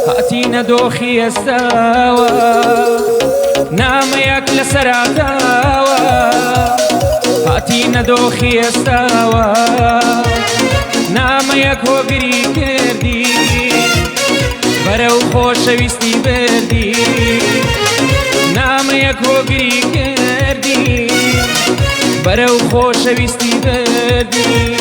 هاتینە دۆخی ئێستاوە نامەیەک لە سەراتاوە هاتینە دۆخی ئێستاوە نامەیەک هۆگری کردی بەرەو خۆشەویستی بردی نامەیەک هۆگری کردی بەرەو خۆشەویستی بردی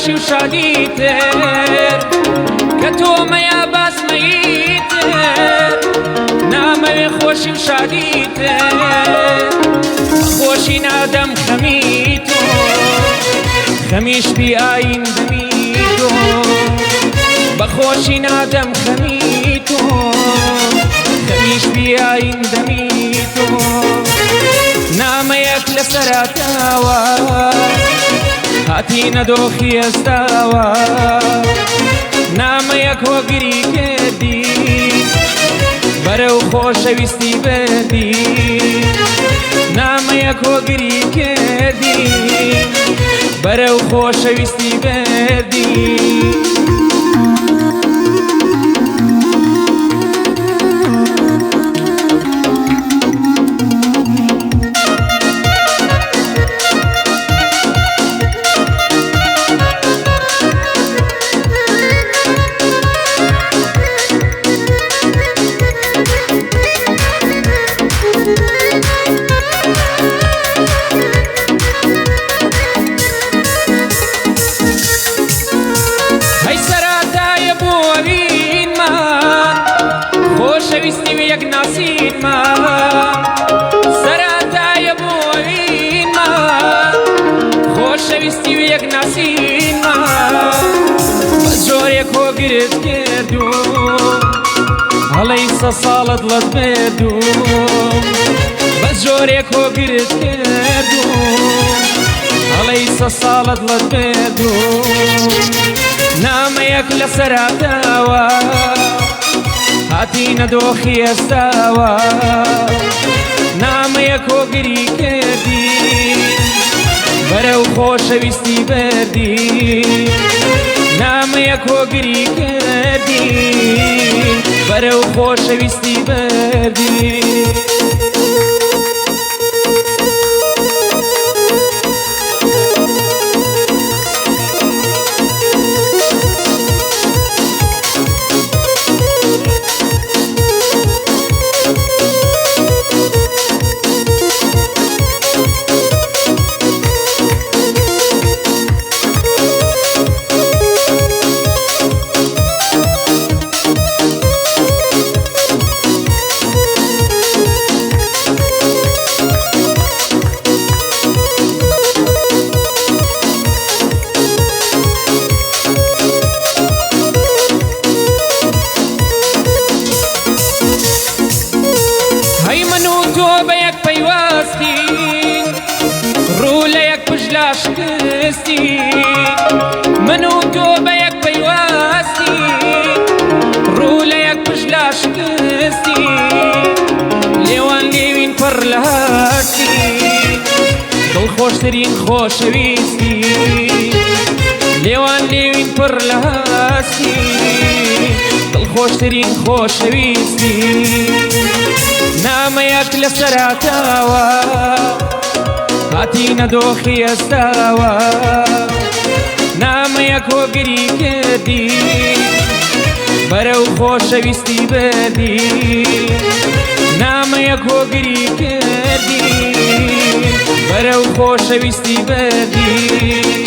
خۆشی و شادیتر کە تۆ مەیا باسمەیتر نامەوێ خۆشی و شادیتر خۆشی نادەم خەمی تۆ خەمیش بی ئاین دەمی تۆ بەخۆشی نادەم خەمی تۆ خەمیش بی ئاین دەمی تۆ نامەیەک لە سەراتاوە هاتینە دۆخی ئێستاوە نامەیەک وەگری کردی بەرەو خۆشەویستی بردی نامەیەک وەگری کردی بەرەو خۆشەویستی بردی خۆشەویستی و یەک ناسینمان سەراتایە بۆوینمان خۆشەویستی و یەک ناسینمان بە جۆرێک هۆگرت کردوم هەڵەی سە ساڵت لەت بردوم بە جۆرێک هۆگرت کردوم هەڵەی سە ساڵت لەت بردوم نامەیەک لە سەراتاوە هاتینە دۆخی ئێستاوە نامەیەک وەگری کردی بەرەو خۆشەویستی بردی نامەیەک وەگری کردی بەرەو خۆشەویستی بردی من و تۆ بە یەک پەیواستی ڕوو لە یەک پشت لا شکستی لێوان لێوین پڕ لە هەستی دڵخۆشترین خۆشەویستی لێوان لێوین پڕ لە هەستی دڵخۆشترین خۆشەویستی نامەیەک لە سەراتاوە هاتینە دۆخی ئێستاوە نامەیەک وەگری کردی بەرەو خۆشەویستی بردی نامەیەک وەگری کردی بەرەو خۆشەویستی بردی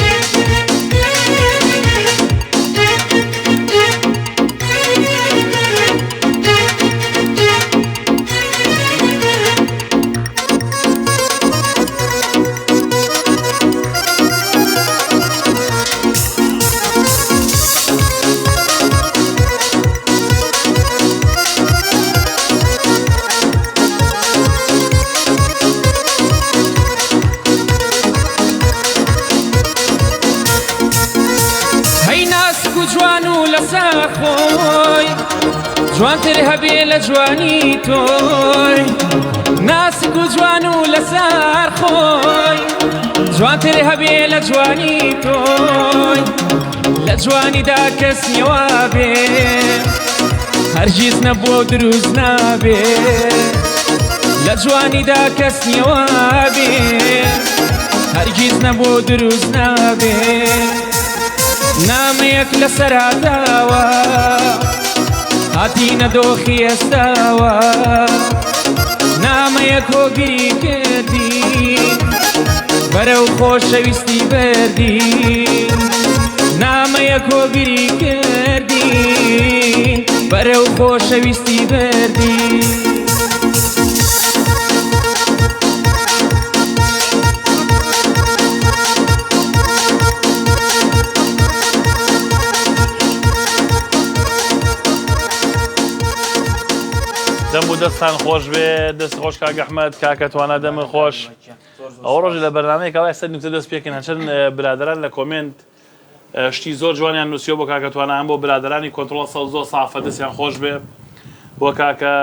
خۆی جوانتر هەبێ لە جوانی تۆی ناسک و جوان و لەسەر خۆی جوانتر هەبێ لە جوانی تۆی لە جوانیدا کەس نیەوە بێ هەرگیز نەبووە دروست نابێ لە جوانیدا کەس نیەوە بێ هەرگیز نەبووە دروست نابێ نامەیەک لە سەراتاوە هاتینە دۆخی ئێستاوە نامەیەک وەگری کردی بەرەو خۆشەویستی بردی نامەیەک وەگری کردی بەرەو خۆشەویستی بردی هەموو دەستان خۆش بێ دەست خۆش کاک ئەحمەد کاکە توانە دەمن خۆش ئەو ڕۆژ لە بەرنامەیەک ئەوە سەر نوکتە دەست پێکەن هەچەند برادران لە کۆمنت شتی زۆر جوانیان نووسیەوە بۆ کاکە توانە هەم بۆ برادرانی کۆنتڕۆڵ سەوز زۆر سافە دەستیان خۆش بێ بۆ کاکە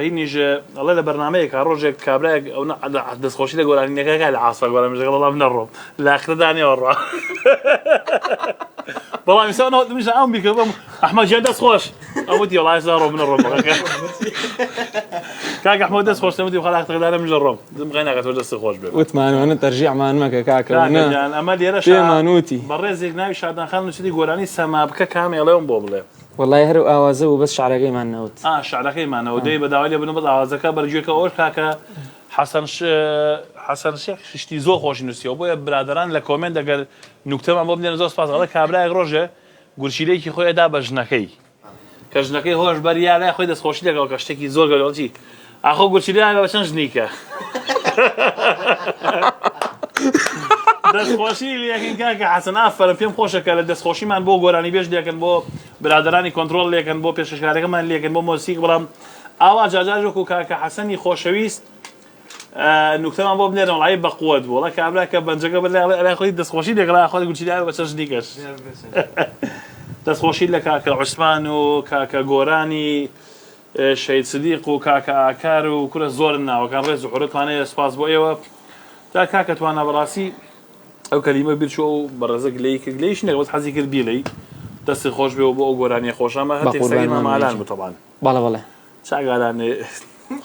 هینیش ئەڵێ لە بەرنامەیەک ڕۆژێک کابراەک ئەو دەستخۆشی لە گۆرانینەکەکە لە عاسفە گۆرانیژەکە بەڵام نەڕۆم لە ئاخرەدانیەوە ڕوا بەڵام ئێستا دمیش ئەم بیکردم ئەحمەد گیان دەست خۆش ئەوتی وەڵای ئێستا ڕۆ منە ڕۆم کاک ئەحمەد دەست خۆش دەمەتی خەڵ ئاخرەدانە منیش ڕۆم دمغای ناکات تۆ دەستی خۆش بێ وتمانوانە تەرجیعمان مەکە کاکە ئەمە لێرە پێمانوتی بەڕێزێک ناوی شادانخان نووسیدی گۆرانی سەما بکە کامێڵێوم بۆ بڵێ وەڵای هەر ئاوازە و بەس شعرەکەیمان نەوت شعرەکەیمانەوە دەی بەداوای لێ بنە بەد ئاوازەکە بەرگوێکە ئەوش کاکە حەسەن شێخ شتی زۆر خۆشی نووسیەوە بۆیە برادران لە کۆمنت دەگەر نوکتەمان بۆ بنێن زۆر سپاس ئەڵێ کابرایەک ڕۆژێ گورچیلەیەکی خۆی دا بە ژنەکەی کە ژنەکەی هۆش بەریا لای خۆی دەستخۆشی لەگەڵ کە شتێکی زۆر گەلۆچی ئاخۆ گورچیلەیان بە چەند ژنیکە دەستخۆشی لێکن کاکە حەسەن ئافەرم پێم خۆشە کە لە دەستخۆشیمان بۆ گۆرانی بێژ لێکن بۆ برادرانی کۆنتڕۆڵ لێکن بۆ پێشەشکارەکەمان لێکن بۆ مۆسیق بەڵام ئاوا جاجار وەکو کاکە حەسەنی خۆشەویست نوکتەمان بۆ بنێرن وڵای بەقووەت بوو وڵا کابرا کە بەنجەکە بەلای خۆی دەستخۆشی لێکڵا خۆی گورچیلای بە چەند ژنیکەش دەستخۆشی لە کاکە عوسمان و کاکە گۆرانی شەید سدیق و کاکە ئاکار و کورە زۆرن ناوەکان ڕێز و حورەتوانەیە سپاس بۆ ئێوە تا کاکە توانە بەڕاستی ئەو کەلیمە بیرچۆ و بەڕێزە گلەی کە گلەیش نەگەوت حەزی کرد بیڵەی دەستی خۆش بێەوە بۆ ئەو گۆرانی خۆشەمە هەتێک سەگیمە مالان بوو تەبان بەڵێ بەڵێ چاگالانێ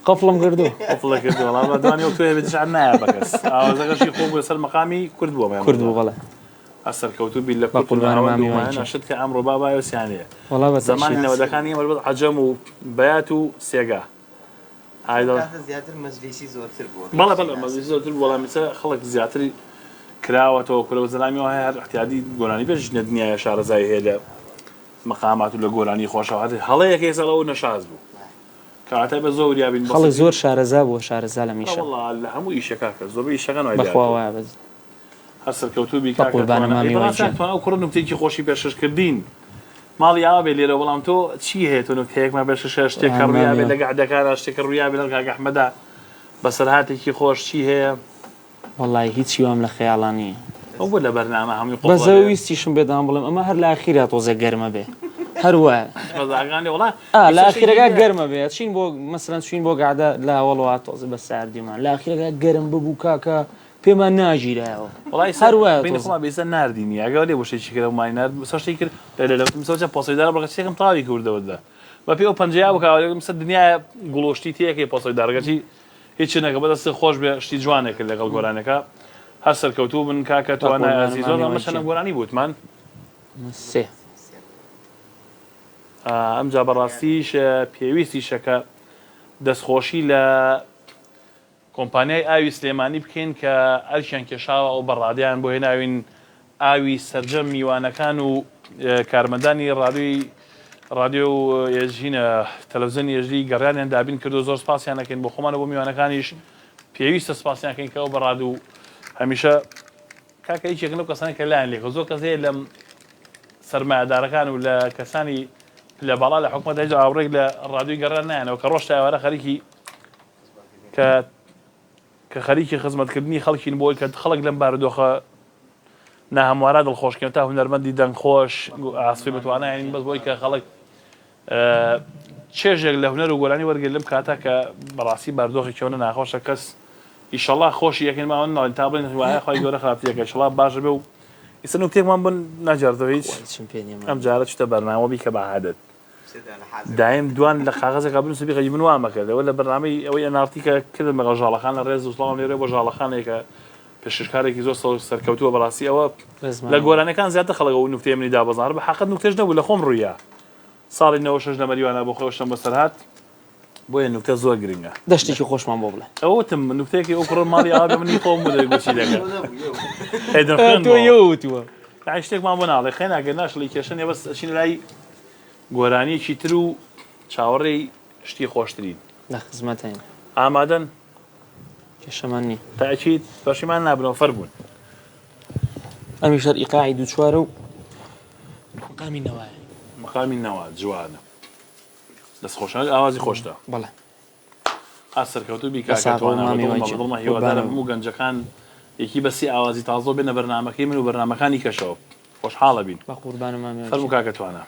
قفڵم کردو قفڵە کردو وەڵام دوانی ئەو توێ بێت شعر نایە بەکەس ئاوازەکەشی خۆ بۆ سەر مەقامی کورد بووە کردو بەڵێ ئەسەرکەوتو بی لە کورد ناشت کە ئەمڕۆ بابایە سیانەیە زمانی نەوەدەکانی ئێمە بڵ عەجەم و بەیات و سێگا زیاتر مەجلیسی زۆرتر بوو بەڵێ بەڵێ مەجلیسی زۆرتر وەڵامیچە خەڵک زیاتری کراوەتەوە کورە زەلامی وایە هەر احتیادی گۆرانی بێژ نەدنیایە شارەزای هەیە لە مەقامات و لە گۆرانی خۆشەوە هەڵەیەک ێسەڵەوە نەشاز بوو کاتای بە زۆر یابین خەڵک زۆر شارەزا بووە شارەزا لە میشە لە هەموو ئیشەکە کە زۆر ئیشەکان بەخوا بەز هەر سەرکەوتوبی ئەو کوڕ نوکتێکی خۆشی پێشکردین ماڵی ئاوا بێ لێرە بەڵام تۆ چی هەیە تۆ نوکتەیەکمان پێشە شتێکە ڕوویابێ لە گەعدەکانە شتێکە ڕوویابێ لە کاک ئەحمەدا بەسەرهاتێکی خۆش چی هەیە وەڵای هیچی وام لە خەیاڵانی ئەو بۆ لە بەرنامە هەمووی بەزە ویستیشم بێدام بڵێم ئەمە هەر لە ئاخیرا تۆزە گەرمە بێ هەروە لە ئاخیرەکە گەرمە بێ چین بۆ مەسەلەن چین بۆ گەعدە لە هەوڵەوە تۆزە بە ساردیمان لە ئاخیرەکە گەرم ببوو کاکە پێمان ناگیرایەوە وڵای هەروە بینخوا بێزە نردینی ئەگەر لێ بۆ شتێکی کرد ومای نرد سەشتی کرد لە پۆسەیدار بڵێ چێکم تاوی کردەوەدا بە پێ ئەو پەنجەیە بکاوە سەر دنیای گوڵۆشتی تەیەکەی پۆسەیدارگەچی هیچ نەکە بەدەستی خۆش بێ شتی جوانێک کرد لەگەڵ گۆرانەکە هەر سەرکەوتوو بن کاکە توانە ئازیزۆر ئەمەشەنە گۆرانی بوتمان سێ ئەمجا بەڕاستیش پێویستی شەکە دەستخۆشی لە کۆمپانیای ئاوی سلێمانی بکەین کە ئەرکیان کێشاوە ئەو بەڕادیان بۆ هێناوین ئاوی سەرجەم میوانەکان و کارمەندانی ڕادیۆ و ێژینە تەلەڤیزیۆن ێژی گەڕیانیان دابین کردو زۆر سپاسیان نەکەین بۆ خۆمانە بۆ میوانەکانیش پێویستە سپاسیانکەین کە ئەو بەڕاد و هەمیشە کاکە هیچێک لەو کەسانی کە لایەن لێکە زۆر کەس هەیە لەم سەرمایەدارەکان و لە کەسانی لە باڵا لە حکومەت هیچ ئاوڕێک لە ڕادیۆی گەڕان نایەنەوە کە ڕۆژ ئێوارە خەریکی کە خەریکی خزمەتکردنی خەڵکین بۆی کە خەڵک لەم بارودۆخە ناهەموارە دڵخۆشکەن تا هونەرمەندی دەنگخۆش ئاسفی بتوانایین بەس بۆی کە خەڵک چێژێک لە هونەر و گۆرانی وەرگێت لەم کاتە کە بەڕاستی بارودۆخی کەونە ناخۆشە کەس ئیشەڵا خۆشی یەکەین ماوە ناڵین تا بڵێن وایە خۆی گەورە خراپەتیەکە ئیشەڵا باشە بێ و ئیسە نوکتێکمان بن ناجاردەوە هیچ ئەم جارە چتە بەرنامەوەبی کە بەعادەت دایم دوان لە خاغەزێکا بنووسە بیخەجی من وامەکردەوە لە بەرنامەی ئەوەی ئەنارتی کە کردن بەگەڵ ژاڵەخان لە ڕێز وسڵام لێرە بۆ ژاڵەخانێکە پێشکارێکی زۆر سەرکەوتووە بەڕاستی ئەوە لە گۆرانەکان زیاتر خەڵکەوە نوکتەی منی دابەزانڕ بە حەقت نوکتێش نەبوو لە خۆم ڕوویە ساڵی 96 لە مەریوانە بۆ خۆشتم بەسەرهات بۆیە نوکتە زۆر گرنگە دەشتێکی خۆشمان بۆ بڵێ ئەوتم نوکتێکی ئەو کوڕ ماڵی ئاوا منی خۆم بوو دەگوچی لەگەڵ شتێکمان بۆ ناڵێ خێ ناگەر ناشڵی کێشن ێ بەس ئەچین لای گۆرانیەکی تر و چاوەڕێی شتی خۆشترین لە خزمەتین ئامادەن کێشەمان نی تاکید بەشیمان نابنەوە فەر بوون ئەمی شەر ئیقاعی دوو چوارە و مقامی نەوایە مقامی نەوە جوانە دەستخۆشە ئاوازی خۆشتە بەڵێ ئاسەرکەوتوو مامی وای چێ. بیکاتوانەوەڵمە هیوادارم و گەنجەکان یەکی بەسی ئاوازی تازۆ بێنە بەرنامەکەی من و بەرنامەکانی کەشەوە خۆشحاڵە بین بە قوربانە مامی وای فەرموو کاکەتوانە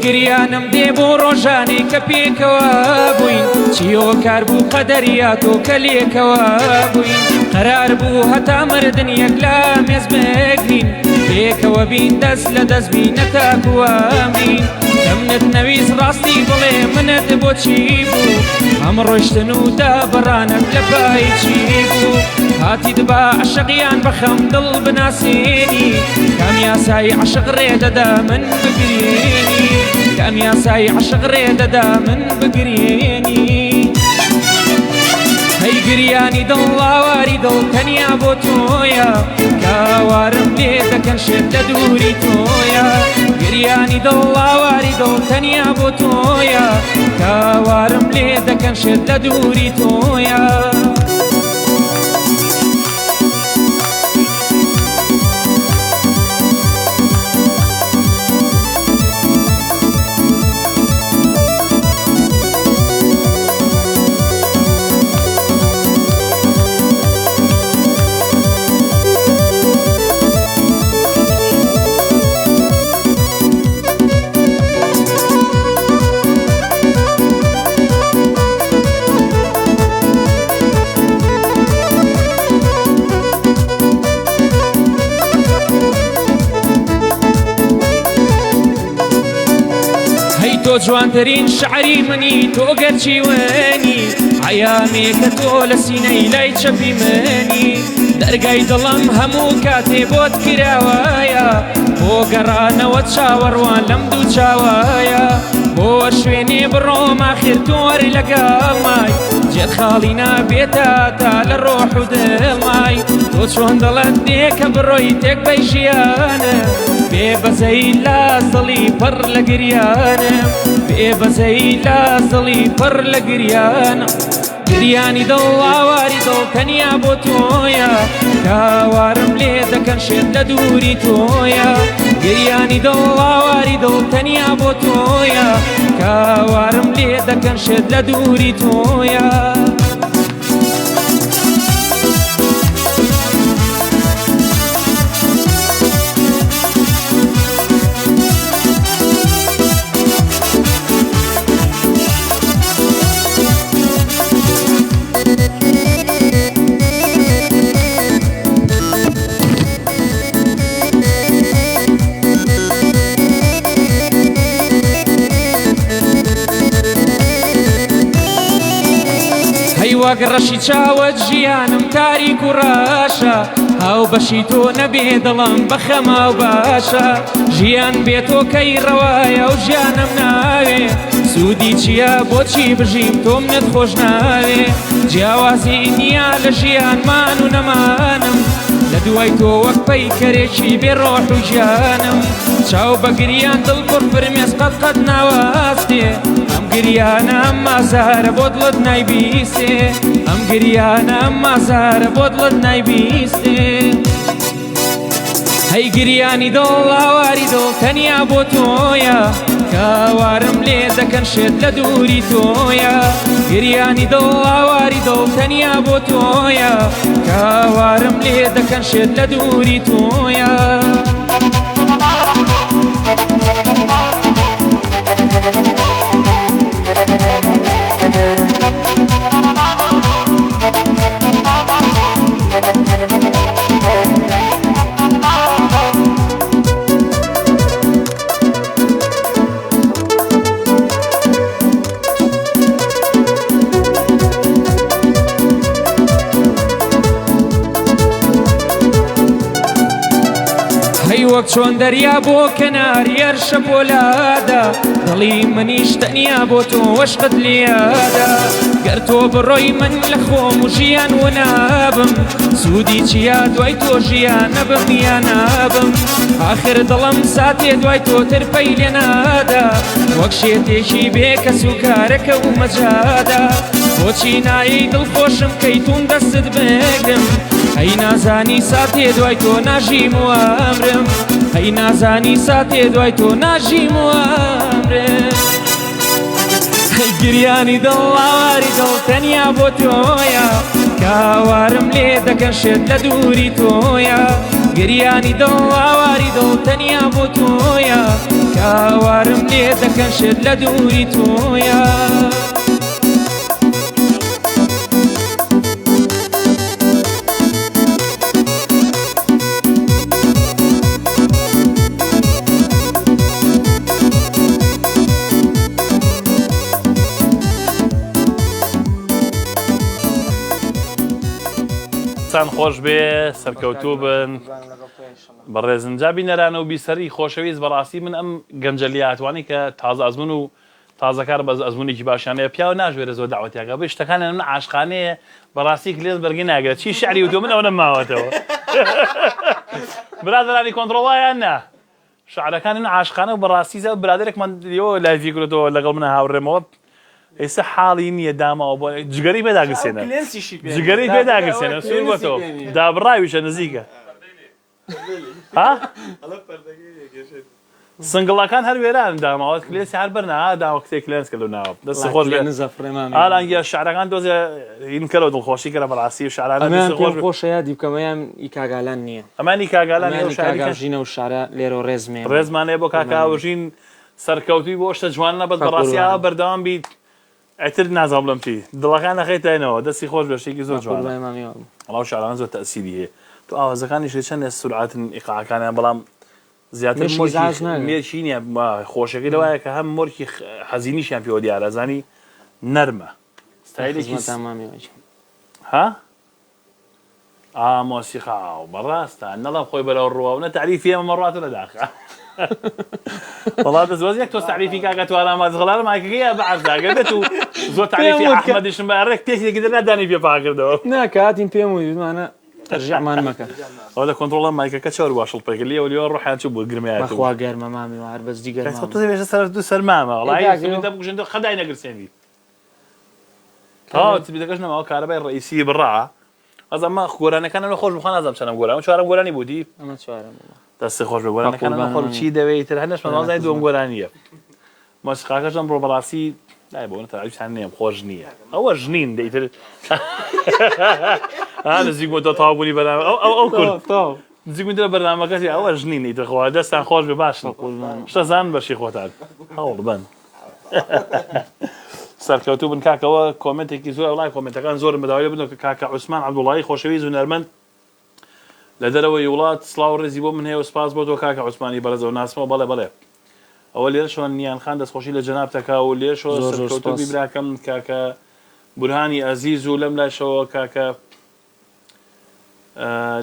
گریانم دێ بۆ ڕۆژانەی کە پێکەوە بووین چیەوە کار بوو قەدەریاتۆ کە لێکەوە بووین قەرار بوو هەتا مردن یەک لا مێز بگرین پێکەوە بین دەست لە دەست بینە تاکووەمین دەمنت نەویست ڕاستی بڵێ منت بۆچی بوو ئەم ڕۆیشتن و دابەڕانت لە پای چی بوو هاتی دبا عشقیان بەخەم دڵ بناسێنی کام یاسای عشق ڕێدەدا من بگرێنی کام یاسای عشق ڕێدەدا من بگرێنی هەی گریانی دڵ ئاواری دڵ تەنیا بۆ تۆیە کاوارم لێ دەکەن شێت لە دووری تۆیە گریانی دڵ ئاواری دڵ تەنیا بۆ تۆیە کاوارم لێ دەکەن شێت لە دووری تۆیە تۆ جوانترین شعری منی تۆ گەرچی وێنی عەیامێکە تۆ لە سینەی لای چەپی منی دەرگای دڵم هەموو کاتێ بۆت کراوایە بۆ گەڕانەوە چاوەڕوان لەم دوو چاوایە بۆ شوێنێ بڕۆم ئاخر تۆ وەرە لەگەڵمای جێت خاڵی نابێتە تا لە ڕۆح و دڵمای تۆ چۆن دڵت دێکە بڕۆی تێک بەی ژیانە بێبەزەی لاز دڵی پڕ لە گریانم بێبەزەی لاز دڵی پڕ لە گریانم گریانی دڵ ئاواری دڵ تەنیا بۆ تۆیە کاوارم لێ دەکەن شێت لە دووری تۆیە گریانی دڵ ئاواری دڵ تەنیا بۆ تۆیە کاوارم لێ دەکەن شێت لە دووری تۆیە وەک ڕەشی چاوت ژیانم تاریک و ڕاشە هاو بەشی تۆ نەبێ دڵم بەخەما و باشە ژیان بێتۆ کەی ڕەوایە و ژیانم ناوێ سوودی چییە بۆچی بژیم تۆ منت خۆش ناوێ جیاوازی نییە لە ژیانمان و نەمانم لە دوای تۆ وەک پەیکەرێکی بێ ڕۆح و ژیانم چاو بە گریان دڵ پڕ فرمێز قەت ناوەستێ ئەم گریانە ئەم مازارە بۆ دڵت نایبیستێ ئەم گریانە ئەم مازارە بۆ دڵت نایبیستێ هەی گریانی دڵ ئاواری دڵ تەنیا بۆ تۆیە کاوارم لێ دەکەن شێت لە دووری تۆیە گریانی دڵ ئاواری دڵ تەنیا بۆ تۆیە کاوارم لێ دەکەن شێت لە دووری تۆیە وەک چۆن دەریا بۆ کەناری هەرشە پۆلادا دڵی منیش تەنیا بۆ تۆ وەشقت لێدا گەر تۆ بڕۆی من لە خۆم و ژیان و نابم سوودی چیا دوای تۆ ژیان نەبم یا نابم آخر دڵم ساتێ دوای تۆ ترپەی لێ نادا وەک شێتێکی بێکەس و کارەکە و مەجادا بۆچی نایی دڵخۆشم کەیتون دەستت بگرم ئەی نازانی ساتێ دوای تۆ ناژیم و ئەمرم ئەی نازانی ساتێ دوای تۆ ناژیم و ئەمرم گریانی دڵ ئاواری دڵ تەنیا بۆ تۆیە کاوارم لێ دەکەن شێت لە دووری تۆیە گریانی دڵ ئاواری دڵ تەنیا بۆ تۆیە کاوارم لێ دەکەن شێت لە دووری تۆیە سان خۆش بێ سەرکەوتوو بن بەڕێزنجا بینەرانە و بیسەری خۆشەویست بەڕاستی من ئەم گەنجەلیاتوانی کە تازە ئەزمون و تازەکار بە ئەزمونێکی باشیانەیە پیاوە ناژێرە زۆر داوەتیاکە بێ شتەکانە من عاشقانەیە بەڕاستی کلێز بەرگی ناگرێت چی شعری و تۆ من ئەوە نەماوەتەوە برادرانی کۆنتڕۆڵایان نا شعرەکانی من عاشقانە و بەڕاستی زە برادێکمان دیەوە لایڤی کردەوە لەگەڵ منە هاوڕێمەوە ئێستا حاڵی نییە داماوە بۆ جگەری پێداگرسێنە جگەری پێداگرسێنە سوور بۆ تۆ دابڕاویشە نزیکە سنگڵەکان هەر وێران داماوەت کلێسی هەر بەرنا داوە کتێک کلێنس کردو ناوە دەستی خۆش ئالانگە شعرەکان دۆزە هین کەرەوە دڵخۆشی کەرە بەڕاستی و شعرانە خۆشە یادی بکەمەیان ئیکاگالان نییە ئەمانی کاگالان کاژینە و شارە لێرە و ڕێزمێ ڕێزمانەیە بۆ کاکاوژین سەرکەوتوی بۆ شتە جوانە بەس بەڕاستیەوە بەردەوام بیت ئەتر نازانم بڵم چی دڵەکان نەخەیتەوە دەستی خۆش بەشتێکی زۆر جوانە ئەڵاو شعران زۆر تەئسیری هەیە تۆ ئاوازەکانیش چەندە سورعاتن ئیقاعەکانیان بەڵام زیاتر مێرشی نییە خۆشەکەی لەوایە کە هەم مۆرکی حەزینیشیان پێوە دیارە زانی نەرمە ستایلێکی ها؟ مۆسیقا بەڕاستە نەڵام خۆی بەرەو ڕوە نە تعریفی ئەمە مەڕاتە لەداخە والله دەزوازی یەک تۆ تعریفی کاکە تو ئارامازغڵارە مایکەکەیە بە عەرزاگە بێت و زۆر تعریفی ئەحمەدیشم بە ڕێک پێشێکی دەر نادانی پێ پاکردەوە ناکاتین پێم ویمانە تەرژیعمان مەکە ئەوە لە کۆنتڕۆڵە مایکەکە چۆر باشڵ پێکرد لێەوە لێوە ڕۆحیان چوو بۆ گرمایەوە بەخوا گەرمە مامی و هەر بەزدی گەرمە تۆ دەبێژە سەر دوو سەرمامە وڵای بکوژێنەوە خەدای نەگرسێنی تبیدەکەش نەماوە کارەبای ڕئیسی بڕا ئەز ئەمە گۆرانەکانە خۆش بخوا نازانم چەندەم گۆران چوارەم گۆرانی بودی ئەمە چوارەم دەستی خۆش بە گۆرانەکانە خۆش چی دەوێت تر هەنەش مەوازای دوم گۆرانیە مۆسیقاکەشم بڕۆ بەڕاستی لای بۆ تەعریفیان نێم خۆش نییە ئەوە ژنین دەیتر نزیک بۆ تۆ تاوابوونی بەرنامە ئەو کورد نزیکترە بەرنامەکەسی ئەوە ژنین ئیترخوا دەستان خۆش بێ باشن شتەزان بەشی خۆتان هەوڵ بن سەرکەوتوو بن کاکەوە کۆمنتێکی زۆر وڵای کۆمنتەکان زۆر بەداوای بن کە کاکە عوسمان عەبدوڵڵاهی خۆشەویست و نەرمەند لە دەرەوەی وڵات سڵاو ڕێزی بۆ من هەیە و سپاس بۆ تۆ کاکە عوسمانی بەرەزەوە ناسمەوە بەڵێ بەڵێ ئەوە لێرەشەوە نیانخان دەستخۆشی لە جەناب تەکا و لێشەوە سەرکەوتوو بیبراکەم کاکە بورهانی ئەزیز و لەم لاشەوە کاکە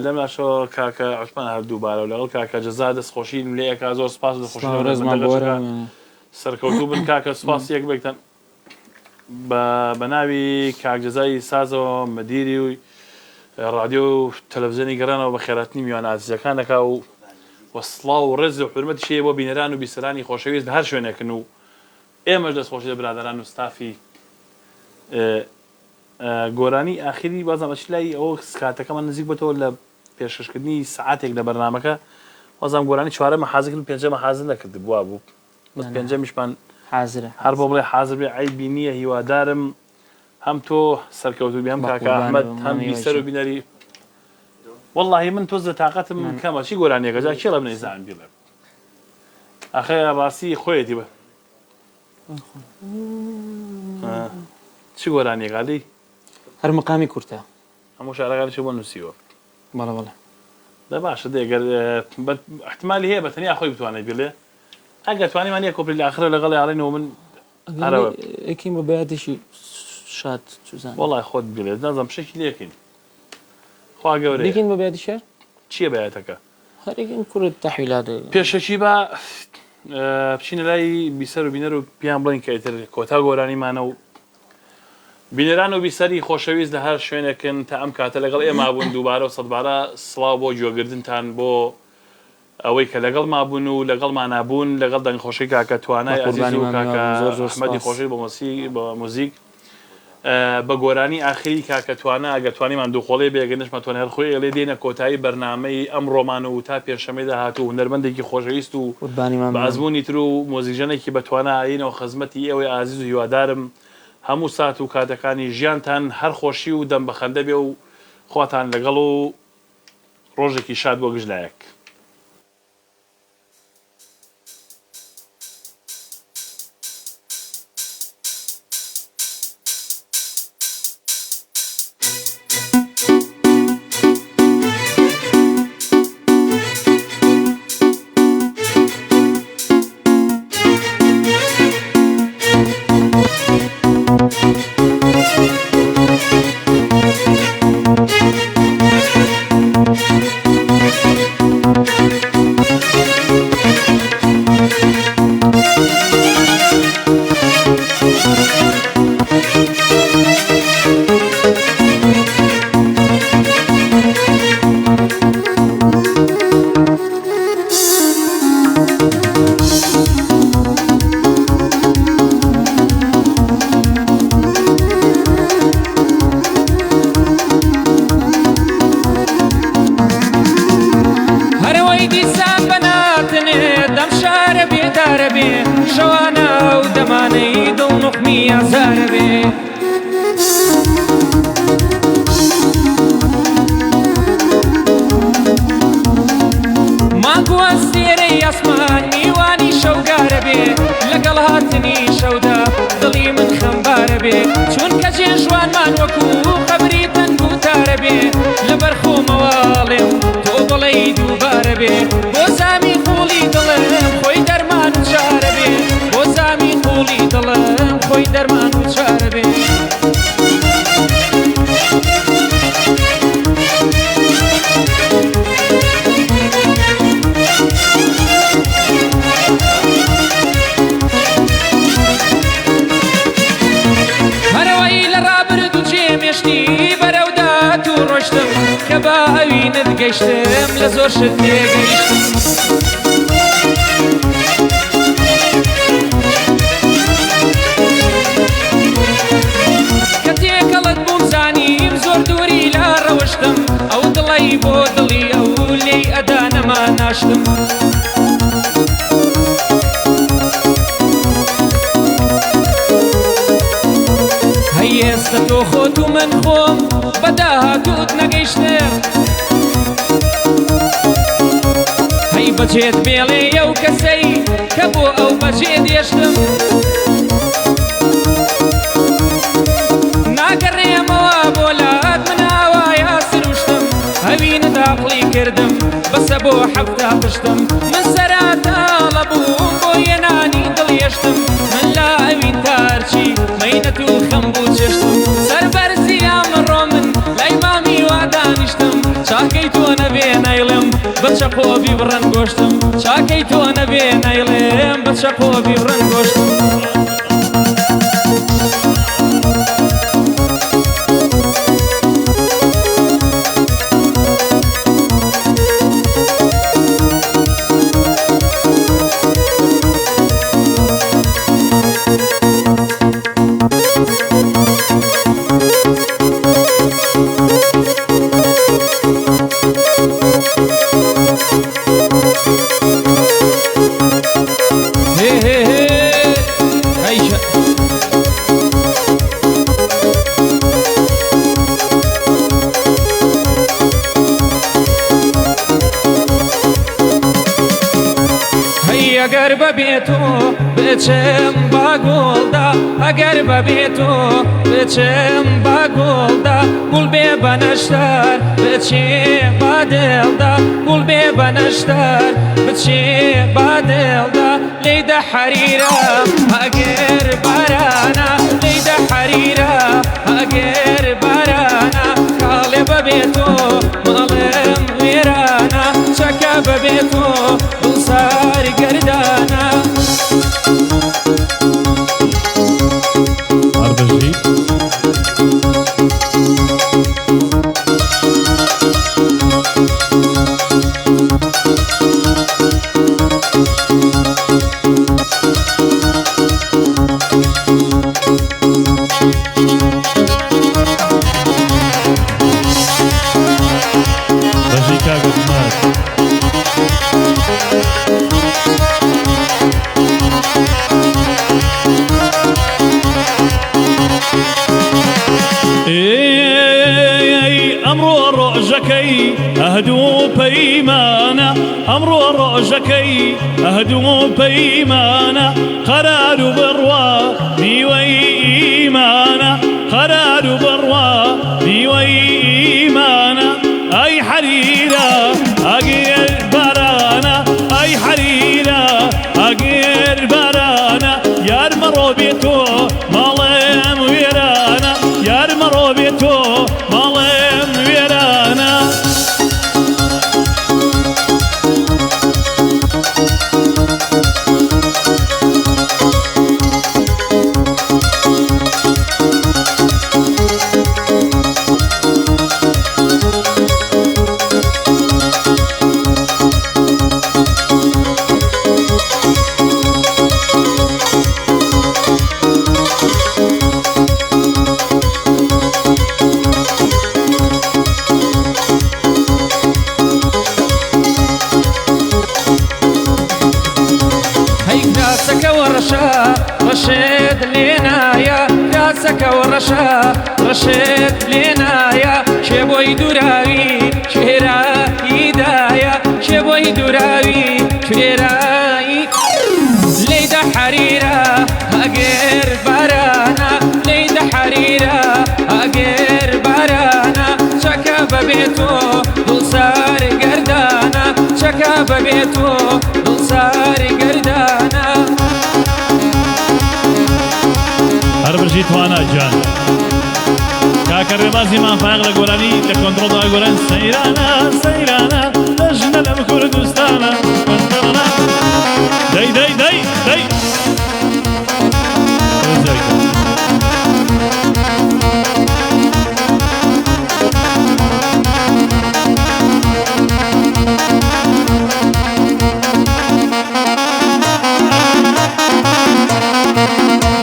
لەم لاشەوە کاکە عوسمان هەردووبارە و لەگەڵ کاکە جەزا دەستخۆشی لێ ئەکا زۆر سپاس دەستخۆشی سەرکەوتوو بن کاکە سپاس یەک بێکتەن بە ناوی کاکجەزای سازەوە مەدیری و ڕادیۆ و تەلەڤیزیۆنی گەڕانەوە بە خێراتنی میوان ئازیزەکانەکە و وەسڵاو و ڕێز و حورمەتی شەیە بۆ بینەران و بیسەرانی خۆشەویست لە هەر شوێنێکن و ئێمەش دەستخۆشی لە برادەران و ستافی گۆرانی ئاخری بازم ئەچ لای ئەوە کاتەکەمان نزیک بێتەوە لە پێشکەشکردنی سعاتێک لە بەرنامەکە وازام گۆرانی چوارە مەحازرکردن پێنجە مەحازر نەکرد بووە بوو پێنجەمیشمان حازرە هەر بۆ بڵێ حازر بێ عیبی نییە هیوادارم هەم تۆ سەرکەوتوو بێ هەم کاکە ئەحمەد هەم بیسەر و بینەری والله من تۆز تااقەتم کەمە چی گۆرانیەکە جا کێڵە بنەیزان بیڵێ ئەخێ ڕاستی خۆیەتی بە چی گۆرانیەکالی هەر مقامی کورتە هەموو شارەکانی چ بۆ نووسیوە بەڵێ بەڵێ دە باشە دێگەر احتمالی هەیە بە تەنیا خۆی بتوانێت بڵێ ئەگەر توانیمان یە کۆپری لە ئاخرە لەگەڵ یاڵێنەوە من ئەکەین بە بەیادێکی شاد چوزان وڵای خۆت بڵێت نازم پشێکی لێکین خوا گەورەیە دەکەین بە بەیادی شێر چییە بەیاتەکە هەرێکن کورت تەحویلات پێشەکی بە بچینە لای بیسەر و بینەر و پیان بڵین کە ئیتر کۆتا گۆرانیمانە و بینەران و بیسەری خۆشەویست لە هەر شوێنێکن تا ئەم کاتە لەگەڵ ئێمە بوون دووبارە و سەدبارە سڵاو بۆ گوێگرتنتان بۆ ئەوەی کە لەگەڵ مابوون و لەگەڵمان نابوون لەگەڵ دەنگخۆشی کاکە توانای ئەزیز و کاکە ئەحمەدی خۆشی بە موزیک بە گۆرانی ئاخری کاکە توانە ئەگە توانیمان دووخۆڵێ بێگەنشمە توانێت خۆی ئەڵێ دێنە کۆتایی بەرنامەی ئەم ڕۆمانە و تا پێشەمەی داهاتوو هونەرمەندێکی خۆشەویست و بە ئەزمموی تر و مۆزیژەنێکی بەتوانایینەوە خزمەتی ئێوەی ئازیز و هیوادارم هەموو سات و کاتەکانی ژیانتان هەر خۆشی و دەم بەخەندە بێ و خواتان لەگەڵ و ڕۆژێکی شاد بۆ گژلایەک. گەیشتم لە زۆر شت تێگەیشتم کە تێکەڵت بووم زانیم زۆر دووری لا ڕەوشتم ئەو دڵی بۆ دڵی ئەو لێی ئەدا نەما ناشتم هەی ئێستا تۆ خۆت و من خۆم بەداهاتوت نەگەیشتم بەجێت بێڵێ ئەو کەسەی کە بۆ ئەو بەجێ دێشتم ناگەڕێمەوە بۆ لات من ئاوایە سروشتم هەوی نەداقڵی کردم بەسە بۆ حەفتا پشتم من سەراتاڵە بووم بۆ یێنانی دڵێشتم من لا ئەوین تارچی مەینەت و خەم بوو چێشتم سەربەرزی ئەمڕۆ من لای مامی وا دانیشتم چاکەی تۆ نەبێ نەیڵێم بە چەقۆبی بڕەن گۆشتم چاکەی تۆ نەبێ نەیڵێم بە چەقۆبی بڕەن گۆشتم ئەگەر بەبێتۆ بچم با گۆڵدا ئەگەر بەبێتۆ بچم با گۆڵدا گوڵ بێ بە نەشتەر بچێ با دڵدا گوڵ بێ بە نەشتەر بچێ با دڵدا لێدە حەریرە ئەگەر بارانە لێدە حەریرە ئەگەر بارانە کاڵێ بەبێتۆ مەڵێم وێرانە چەکە ئەمڕۆ ڕۆژەکەی ئەهدوو پەیمانە ئەمڕۆ ڕۆژەکەی ئەهدوو پەیمانە قەرار و بڕوا میوەی ئیمانە قەرار و بڕوا میوەی ئیمانە ئەی حەریرە ئەگەر بارانە ئەی حەریرە ئەگەر بارانە یار مەڕۆ بێتۆ ماڵێم وێرانە یار مەڕۆ بێتۆ ماڵێم وێرانە ڕشێت لێنایە یاسەکەوە ڕەشە ڕشێت لێنایە کێ بۆی دووراوی کوێراییدایە کێ بۆی دووراوی کوێرایی لێدە حەریرە ئەگەر بارانە لێدە حەریرە ئەگەر بارانە چەکە بەبێتۆ دڵسار گەردانە چەکە بەبێتۆ دڵسار گەردانە هەر برژی توانا گیان کاکە ڕێبازی مافاق لە گۆرانی لە کۆنتڕۆڵدای گۆران سەیرانە سەیرانە دەژنە لەم کوردستانە دەی دەی دەی دەی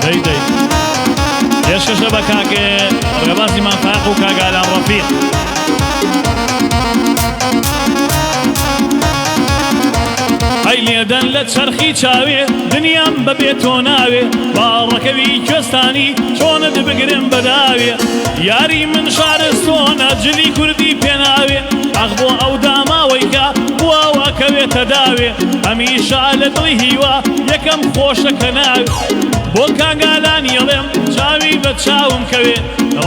دەی دەی پێشکەشە بە کاکێ ڕێبازی مافاق و کاگالان ڕەفیق ئەی لێدەن لە چەرخی چاوێ دنیام بەبێ تۆ ناوێ باڕەکەوی کوێستانی چۆنت بگرم بەداوێ یاری من شارستۆنە جلی کوردی پێناوێ ئەخ بۆ ئەو داماوەیکە بواوە کەوێتە داوێ هەمیشە لە دڵی هیوا یەکەم خۆشەکە ناوێ بۆ کاگالانی ئەڵێم چاوی بە چاوم کەوێ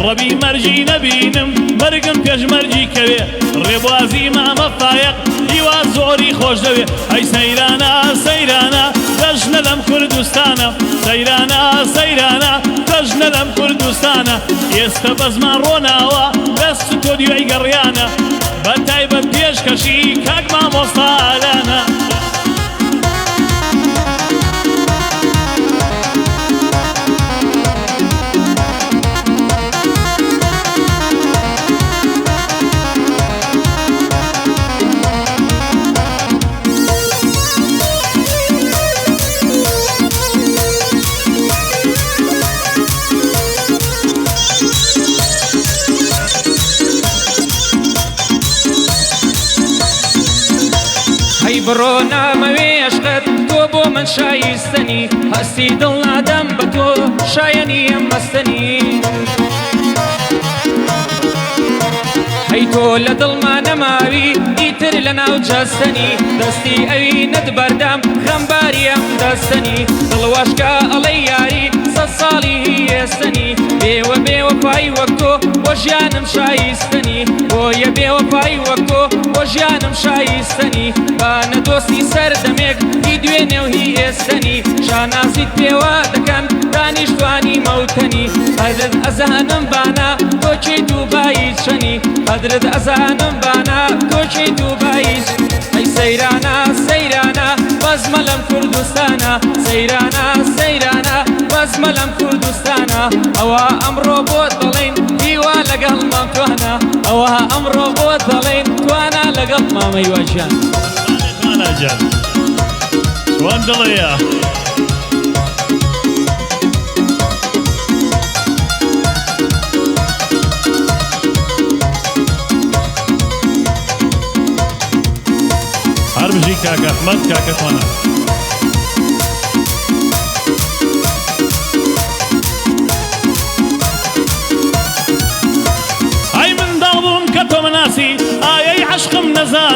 ڕەبی مەرجی نەبینم مەرگم پێشمەرجی کەوێ ڕێبوازی مامە فایق هیوا زۆری خۆش دەوێ ئەی سەیرانە سەیرانە دەژنە لەم کوردستانە سەیرانە سەیرانە دەژنە لەم کوردستانە ئێستا بە زمان ڕۆناوە دەست تۆ دیوەی گەڕیانە بە تایبەت پێشکەشی کاک مامۆستالانە بڕۆ نامەوێ عشقت تۆ بۆ من شایستنی هەستی دڵ نادەم بە تۆ شایەنی ئەم مەستنی هەی تۆ لە دڵما نەماوی ئیتر لە ناو جەستنی دەستی ئەوی نەت بەردەم خەمباری ئەم دەستنی دڵوەشکە ئەڵەی یاری سەد ساڵی هێستنی بێوە بێوەپای وەک تۆ بۆ ژیانم شایستنی بۆیە بێوەپای وەک تۆ بۆ ژیانم شایستنی بانە دۆستی سەردەمێک هی دوێنێ و هی ئێستنی شانازیت پێوە دەکەن دانیشتوانی مەوتەنی قەدرت ئەزانم بانە تۆچەی دووبایی چەنی قەدرت ئەزانم بانە تۆچەی دووبایی ئەی سەیرانە سەیرانە بەزمە لەم کوردستانە سەیرانە سەیرانە بەزمە لەم کوردستانە ئەوە ئەمڕۆ بۆ دەڵێن هیوا لەگەڵ مام توانە ئەوە ئەمڕۆ بۆ دەڵێن توانە لەگەڵ مامەی وەژیان جان چۆن دڵەیە هەر بژی کاکە ئەحمەد کاکە توانە ئەی منداڵ بووم کە تۆ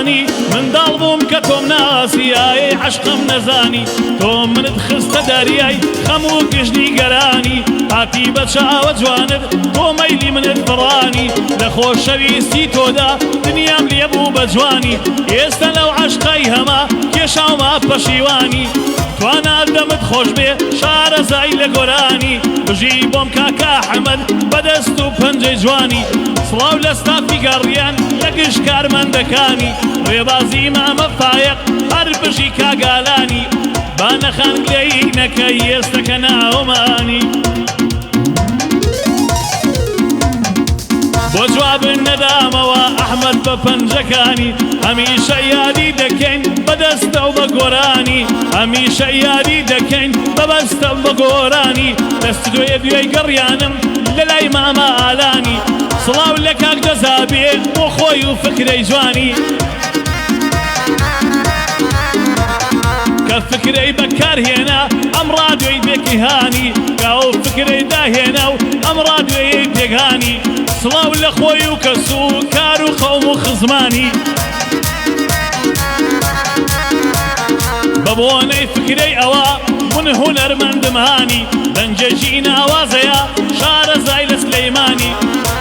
نەزانی منداڵ بووم کە تۆم ناسیایی عشقم نەزانی تۆ منت خستە دەریای خەم و گژنی گەرانی هاتی بە چاوە جوانت تۆ مەیلی منت بڕانی لە خۆشەویستی تۆدا دنیام لێبوو بە جوانی ئێستا لەو عشقای هەما کێشاوما پەشیوانی توانا دەمت خۆش بێ شارەزای لە گۆرانی بژی بۆم کاکا حەمەد بەدەست و پەنجەی جوانی سڵاو لە ستافی گەڕیان لە گشت کارمەندەکانی ڕێبازی مامە فایق هەر بژی کاگالانی با نەخانگلەی نەکەی ئێستەکە ناومانی بۆ جوابن نەدامەوە ئەحمەد بە پەنجەکانی هەمیشە یادی دەکەین بەدەستە و بە گۆرانی هەمیشە یادی دەکەین بەبەستە و بە گۆرانی دەست دوێ دوێی گەڕیانم لە لای مامە ئالانی سڵاو لە کاک دەزابێ بۆ خۆی و فکرەی جوانی کە فکرەی بەکارهێنا ئەم ڕادیۆی بێکیهانی کاو فکرەی داهێنا و ئەم ڕادیۆی تێگانی سڵاو لە خۆی و کەس و کار و قەوم و خزمانی بە بۆنەی فکرەی ئەوە من هونەرمەندم هانی دەنجەژی ناوازەیە شارەزای لە سلەیمانی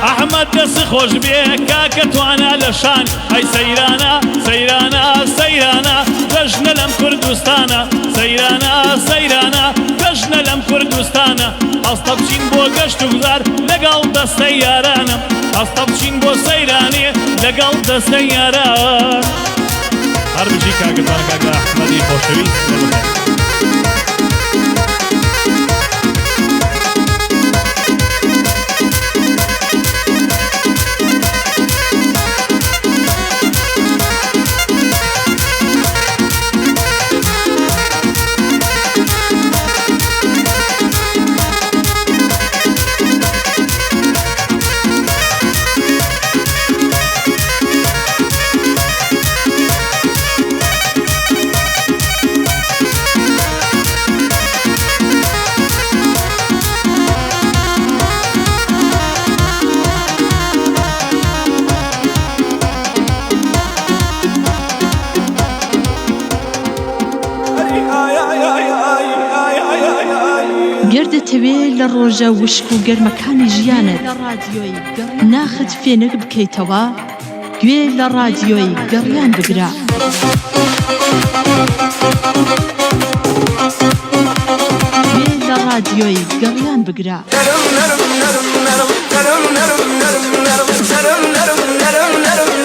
ئەحمەد دەستی خۆش بێ کاکە توانا لە شان ئەی سەیرانە سەیرانە سەیرانە گەژنە لەم کوردستانە سەیرانە سەیرانە گەژنە لەم کوردستانە ئەستە بچین بۆ گەشت و گوزار لەگەڵ دەستەی یارانە ئەستە بچین بۆ سەیرانێ لەگەڵ دەستەی یاران هەر بژی کاگتان کاکە ئەحمەدی خۆشەویست گەردەتەوێ لە ڕۆژە وشک و گەرمەکانی ژیانت ناخت فێنک بکەیتەوە گوێ لە ڕادیۆی گەڕیان بگرە گوێ لە ڕادیۆی گەڕیان بگرە نرم